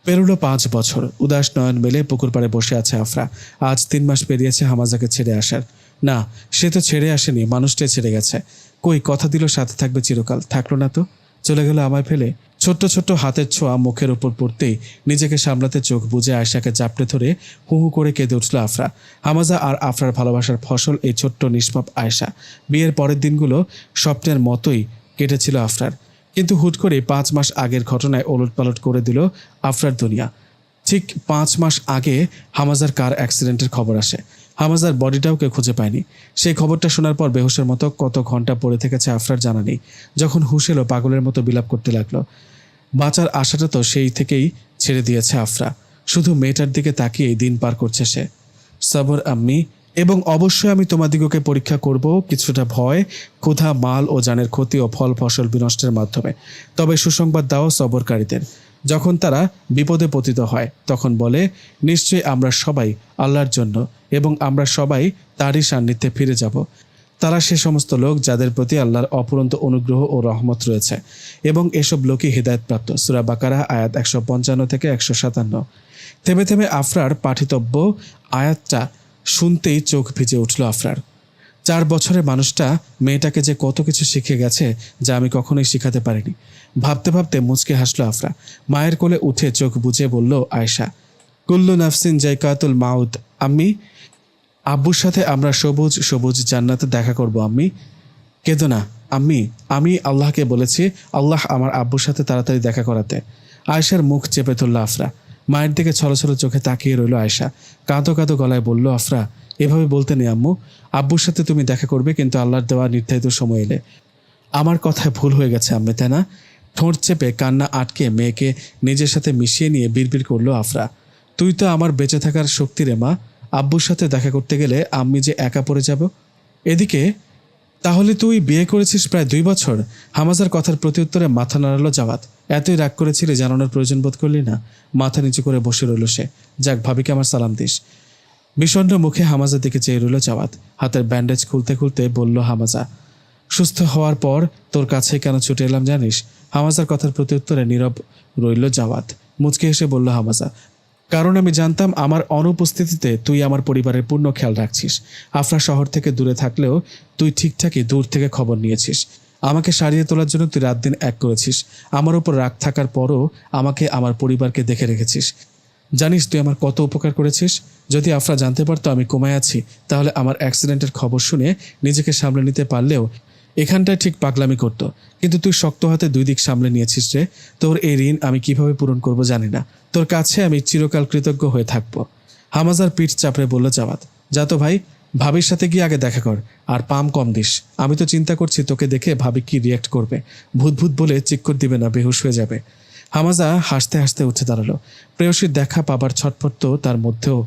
পেরোলো 5 বছর। উদাস নয়ন মেলে পুকুর পাড়ে বসে আছে আফরা। আজ 3 মাস পেরিয়েছে হামাজাকে ছেড়ে আসার। না, সে তো ছেড়ে আসেনি, মানুষটাই ছেড়ে গেছে। কই কথা দিল সাথে থাকবে চিরকাল, থাকলো না তো, চলে গেল আমায় ফেলে। ছোট্ট ছোট্ট হাতের ছোঁয়া মুখের উপর পড়তেই নিজেকে সামলাতে চোখ বুজে আয়েশাকে জাপটে ধরে হু হু করে কেঁদে উঠল আফরা। হামাজা আর আফরার ভালোবাসার ফসল এই ছোট্ট নিষ্পাপ আয়েশা। বিয়ের পরের দিনগুলো স্বপ্নের মতোই কেটেছিল আফরার, কিন্তু হুট করে 5 মাস আগের ঘটনায় ওলটপালট করে দিল আফরার দুনিয়া। ঠিক 5 মাস আগে হামাজার কার অ্যাক্সিডেন্টের খবর আসে। হামাজার বডিটাও কেউ খুঁজে পায়নি। সেই খবরটা শোনার পর বেহুশের মতো কত ঘন্টা পড়ে থেকেছে আফরার জানা নেই। যখন হুঁশ এলো পাগলের মতো বিলাপ করতে লাগলো। বাঁচার আশাটা তো সেই থেকেই ছেড়ে দিয়েছে আফরা। শুধু মেয়েটার দিকে তাকিয়েই দিন পার করছে সে। সবর আম্মি, এবং অবশ্যই আমি তোমাদিগকে পরীক্ষা করব কিছুটা ভয়, ক্ষুধা, মাল ও জানের ক্ষতি ও ফল ফসল বিনষ্টের মাধ্যমে। তবে সুসংবাদ দাও সবরকারীদের। যখন তারা বিপদে পতিত হয় তখন বলে, নিশ্চয়ই আমরা সবাই আল্লাহর জন্য এবং আমরা সবাই তারই সান্নিধ্যে ফিরে যাব। তারা সে সমস্ত লোক যাদের প্রতি আল্লাহর অপরন্ত অনুগ্রহ ও রহমত রয়েছে, এবং এসব লোকই হিদায়তপ্রাপ্ত। সূরা বাকারা আয়াত 155 থেকে 157। থেমে থেমে আফরার পাঠিতব্য আয়াতটা শুনতেই চোখ ভিজে উঠল আফরার। 4 বছরে মানুষটা মেয়েটাকে যে কত কিছু শিখে গেছে যা আমি কখনোই শিখাতে পারিনি। ভাবতে ভাবতে মুচকে হাসলো আফরা। মায়ের কোলে উঠে চোখ বুজে বলল আয়েশা, কুল্লু নাফসিন জায়কাতুল মাউত। আম্মি, আব্বুর সাথে আমরা সবুজ সবুজ জান্নাতে দেখা করব আম্মি। কেঁদো না আম্মি, আমি আল্লাহকে বলেছি আল্লাহ আমার আব্বুর সাথে তাড়াতাড়ি দেখা করাতে। আয়েশার মুখ চেপে ধরল আফরা। মায়ের দিকে ছলছল চোখে তাকিয়ে রইল আয়েশা। কাঁদো কাঁদো গলায় বলল আফরা, এভাবে বলতে নেই আম্মু। আব্বুর সাথে তুমি দেখা করবে, কিন্তু আল্লাহর দেওয়া নির্ধারিত সময় এলে। আমার কথায় ভুল হয়ে গেছে আম্মি, তাই না? ঠোঁট চেপে কান্না আটকে মেয়েকে নিজের সাথে মিশিয়ে নিয়ে বিড়বিড় করলো আফরা। তুই তো আমার বেঁচে থাকার শক্তি রে মা। আব্বুর সাথে দেখা করতে গেলে আম্মি যে একা পড়ে যাব। এদিকে তাহলে তুই বিয়ে করেছিস প্রায় 2 বছর? হামাজার কথার প্রত্যুত্তরে মাথা নাড়ালো জাওয়াদ। এতই রাগ করেছিলে জানানোর প্রয়োজন বোধ করলি না? মাথা নিচু করে বসে রইল সে। যাক, ভাবিকে আমার সালাম দিস। বিষণ্ণ মুখে হামাজার দিকে চেয়ে রইল জাওয়াদ। হাতের ব্যান্ডেজ খুলতে খুলতে বলল হামাজা, সুস্থ হওয়ার পর তোর কাছে কেন ছুটে এলাম জানিস? হামাজার কথার প্রত্যুত্তরে নীরব রইল জাওয়াদ। মুচকে হেসে বলল হামাজা, কারণ আমি জানতাম আমার অনুপস্থিতিতে তুই আমার পরিবারের পূর্ণ খেয়াল রাখছিস। আফরা শহর থেকে দূরে থাকলেও তুই ঠিকঠাকই দূর থেকে খবর নিয়েছিস। আমাকে সারিয়ে তোলার জন্য তুই রাত দিন এক করেছিস। আমার উপর রাগ থাকার পরও আমাকে, আমার পরিবারকে দেখে রেখেছিস। জানিস তুই আমার কত উপকার করেছিস? যদি আফরা জানতে পারতো আমি কোমায় আছি, তাহলে আমার অ্যাক্সিডেন্টের খবর শুনে নিজেকে সামলে নিতে পারলেও এখানটায় ঠিক পাগলামি করতো। কিন্তু তুই শক্ত হাতে 2 দিক সামলে নিয়েছিস রে। তোর এই ঋণ আমি কিভাবে পূরণ করব জানি না। তোর কাছে আমি চিরকাল কৃতজ্ঞ হয়ে থাকবো। হামাজার পিঠ চাপড়ে বলল জাওয়াদ, যা তো ভাই, ভাবির সাথে গিয়ে আগে দেখা কর, আর পাম কম দিস। আমি তো চিন্তা করছি তোকে দেখে ভাবি কি রিয়াক্ট করবে। ভূত ভূত বলে চিৎকার দিবে না, বেহুশ হয়ে যাবে। হামাজা হাসতে হাসতে উঠে দাঁড়ালো। প্রেয়সীর দেখা পাবার ছটফট তো তার মধ্যেও।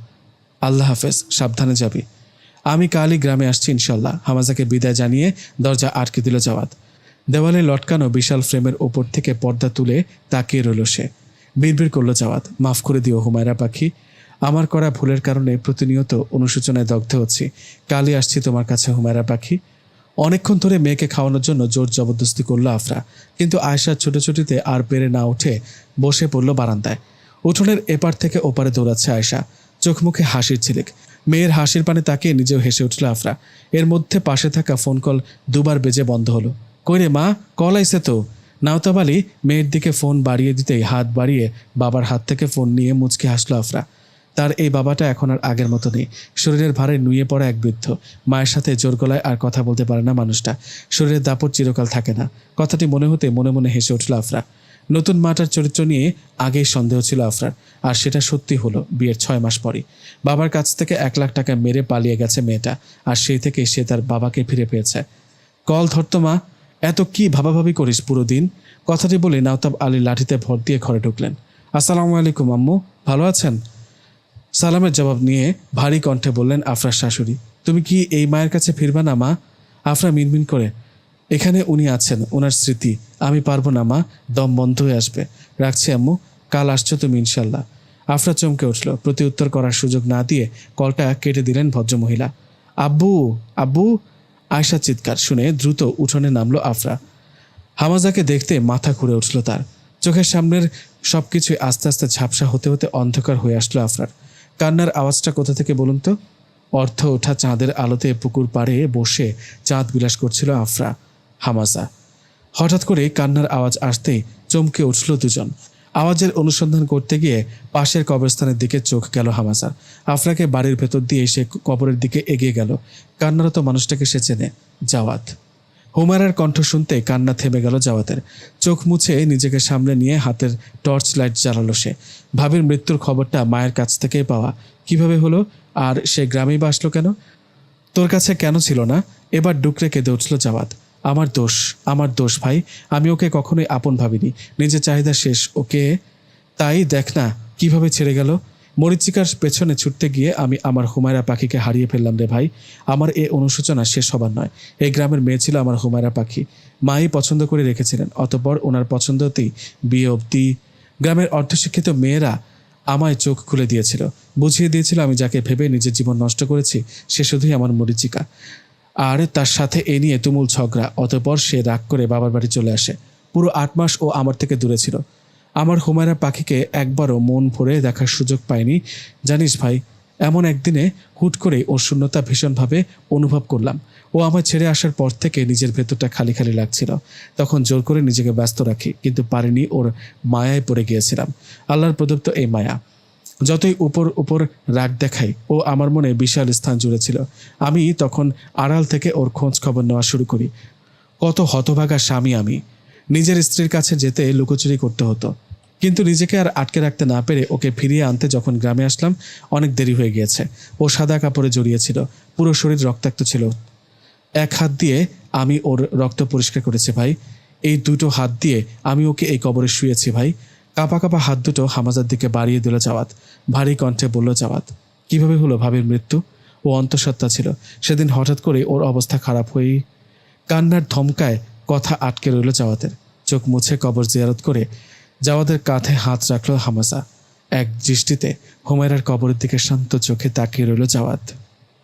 আল্লাহ হাফেজ, সাবধানে যাবি। আমি কালই গ্রামে আসছি ইনশাল্লাহ। হামাজাকে বিদায় জানিয়ে দরজা আটকে দিল জাওয়াদ। দেওয়ালে লটকানো বিশাল ফ্রেমের ওপর থেকে পর্দা তুলে তাকিয়ে রইল সে। বিড়বিড় করল জাওয়াদ, মাফ করে দিও হুমায়রা পাখি। আমার করা ভুলের কারণে প্রতিনিয়ত অনুশোচনায় দগ্ধ হচ্ছি। কালই আসছি তোমার কাছে হুমায়রা পাখি। অনেকক্ষণ ধরে মেয়েকে খাওয়ানোর জন্য জোর জবরদস্তি করল আফরা, কিন্তু আয়েশার ছোটাছুটিতে আর পেরে না উঠে বসে পড়ল বারান্দায়। উঠোনের এপার থেকে ওপারে দৌড়াচ্ছে আয়েশা, চোখ মুখে হাসির ঝিলিক। মেয়ের হাসির পানে তাকিয়ে নিজেও হেসে উঠল আফরা। এর মধ্যে পাশে থাকা ফোন কল 2 বার বেজে বন্ধ হলো। কই রে মা, কল আইছে তো। নাওতাব আলী মেয়ের দিকে ফোন বাড়িয়ে দিতেই হাত বাড়িয়ে বাবার হাত থেকে ফোন নিয়ে মুচকে হাসল আফরা। তার এই বাবাটা এখন আর আগের মতো নেই। শরীরের ভারে নুয়ে পড়া এক বৃদ্ধ। মায়ের সাথে জোর গলায় আর কথা বলতে পারে না মানুষটা। শরীরের দাপট চিরকাল থাকে না। কথাটি মনে হতে মনে মনে হেসে উঠল আফরা। নতুন মাটার চরিত্র নিয়ে আগেই সন্দেহ ছিল আফরার, আর সেটা সত্যি হলো বিয়ের 6 মাস পরই। বাবার কাছ থেকে 1 লাখ টাকা মেরে পালিয়ে গেছে মেয়েটা, আর সেই থেকে সে তার বাবাকে ফিরে পেয়েছে। কল ধরতো মা, এত কি ভাবাভাবি করিস পুরো দিন? কথাটি বলে নাওতাব আলী লাঠিতে ভর দিয়ে ঘরে ঢুকলেন। আসসালামু আলাইকুম আম্মু, ভালো আছেন? সালামের জবাব নিয়ে ভারী কণ্ঠে বললেন আফরার শাশুড়ি, তুমি কি এই মায়ের কাছে ফিরবা না মা? আফরা মিনমিন করে, এখানে উনি আছেন, ওনার স্মৃতি। আমি পারবো না মা, দম বন্ধ হয়ে আসবে। রাখছি আম্মু, কাল আসছো তুমি ইনশাল্লাহ। আফরা চমকে উঠল। প্রতি উত্তর করার সুযোগ না দিয়ে কলটা কেটে দিলেন ভদ্রমহিলা। আব্বু, আব্বু! আয়েশার চিৎকার শুনে দ্রুত উঠোনে নামলো আফরা। হামাজাকে দেখতে মাথা ঘুরে উঠল তার। চোখের সামনের সবকিছু আস্তে আস্তে ঝাপসা হতে হতে অন্ধকার হয়ে আসলো আফরার। কান্নার আওয়াজটা কোথা থেকে বলুন তো? অর্থ ওঠা চাঁদের আলোতে পুকুর পাড়ে বসে চাঁদ বিলাস করছিল আফরা, হামাজা। হঠাৎ করে কান্নার আওয়াজ আসতেই চমকে উঠল দুজন। আওয়াজের অনুসন্ধান করতে গিয়ে পাশের কবরস্থানের দিকে চোখ গেল হামাজার। আফরাকে বাড়ির ভেতর দিয়ে সে কবরের দিকে এগিয়ে গেল। কান্নারত মানুষটাকে সে চেনে, জাওয়াত। হুমায়রার কণ্ঠ শুনতে কান্না থেমে গেল জাওয়াতের। চোখ মুছে নিজেকে সামনে নিয়ে হাতের টর্চ লাইট জ্বালালো সে। ভাবির মৃত্যুর খবরটা মায়ের কাছ থেকেই পাওয়া, কিভাবে হলো? আর সে গ্রামেই বা আসলো কেন? তোর কাছে কেন ছিল না? এবার ডুকরে কেঁদে উঠল জাওয়াত। আমার দোষ ভাই, আমি ওকে কখনোই আপন ভাবিনি। নিজের চাহিদা শেষ, ওকে তাই দেখ না কিভাবে ছেড়ে গেল। মরিচিকার পেছনে ছুটতে গিয়ে আমি আমার হুমায়রা পাখিকে হারিয়ে ফেললাম রে ভাই। আমার এ অনুশোচনা শেষ হবার নয়। এই গ্রামের মেয়ে ছিল আমার হুমায়রা পাখি, মাই পছন্দ করে রেখেছিলেন। অতঃপর ওনার পছন্দতেই বিয়ে অবধি গ্রামের অর্ধশিক্ষিত মেয়েরা আমায় চোখ খুলে দিয়েছিল, বুঝিয়ে দিয়েছিল আমি যাকে ভেবে নিজের জীবন নষ্ট করেছি সে শুধুই আমার মরিচিকা। আর তার সাথে এ নিয়ে তুমুল ঝগড়া। অতঃপর সে রাগ করে বাবার বাড়ি চলে আসে। পুরো 8 মাস ও আমার থেকে দূরে ছিল। আমার হুমায়রা পাখিকে একবারও মন ভরে দেখার সুযোগ পাইনি জানিস ভাই। এমন একদিনে হুট করে ওর শূন্যতা ভীষণভাবে অনুভব করলাম। ও আমায় ছেড়ে আসার পর থেকে নিজের ভেতরটা খালি খালি লাগছিল। তখন জোর করে নিজেকে ব্যস্ত রাখি, কিন্তু পারিনি। ওর মায়ায় পড়ে গিয়েছিলাম, আল্লাহর প্রদত্ত এই মায়া। যতই উপর রাগ দেখাই, ও আমার মনে বিশাল স্থান জুড়েছিল। আমি তখন আড়াল থেকে ওর খোঁজ খবর নেওয়া শুরু করি। কত হতভাগা স্বামী আমি। নিজের স্ত্রীর কাছে যেতে লুকোচুরি করতে হতো, কিন্তু নিজেকে আর আটকে রাখতে না পেরে ওকে ফিরিয়ে আনতে যখন গ্রামে আসলাম অনেক দেরি হয়ে গিয়েছে। ও সাদা কাপড়ে জড়িয়েছিল, পুরো শরীর রক্তাক্ত ছিল। এক হাত দিয়ে আমি ওর রক্ত পরিষ্কার করেছি ভাই। এই দুটো হাত দিয়ে আমি ওকে এই কবরে শুয়েছি ভাই। কাঁপা কাঁপা হাত দুটো হামাজার দিকে বাড়িয়ে দিল জাওয়াত। ভারী কণ্ঠে বলল জাওয়াত। কিভাবে হলো ভাবির মৃত্যু? ও অন্তঃসত্ত্বা ছিল। সেদিন হঠাৎ করে ওর অবস্থা খারাপ হয়েই। কান্নার ধমকায় কথা আটকে রইল জাওয়াতের। চোখ মুছে কবর জিয়ারত করে জাওয়াতের কাঁধে হাত রাখল হামাজা। এক দৃষ্টিতে হুমায়রার কবরের দিকে শান্ত চোখে তাকিয়ে রইল জাওয়াত।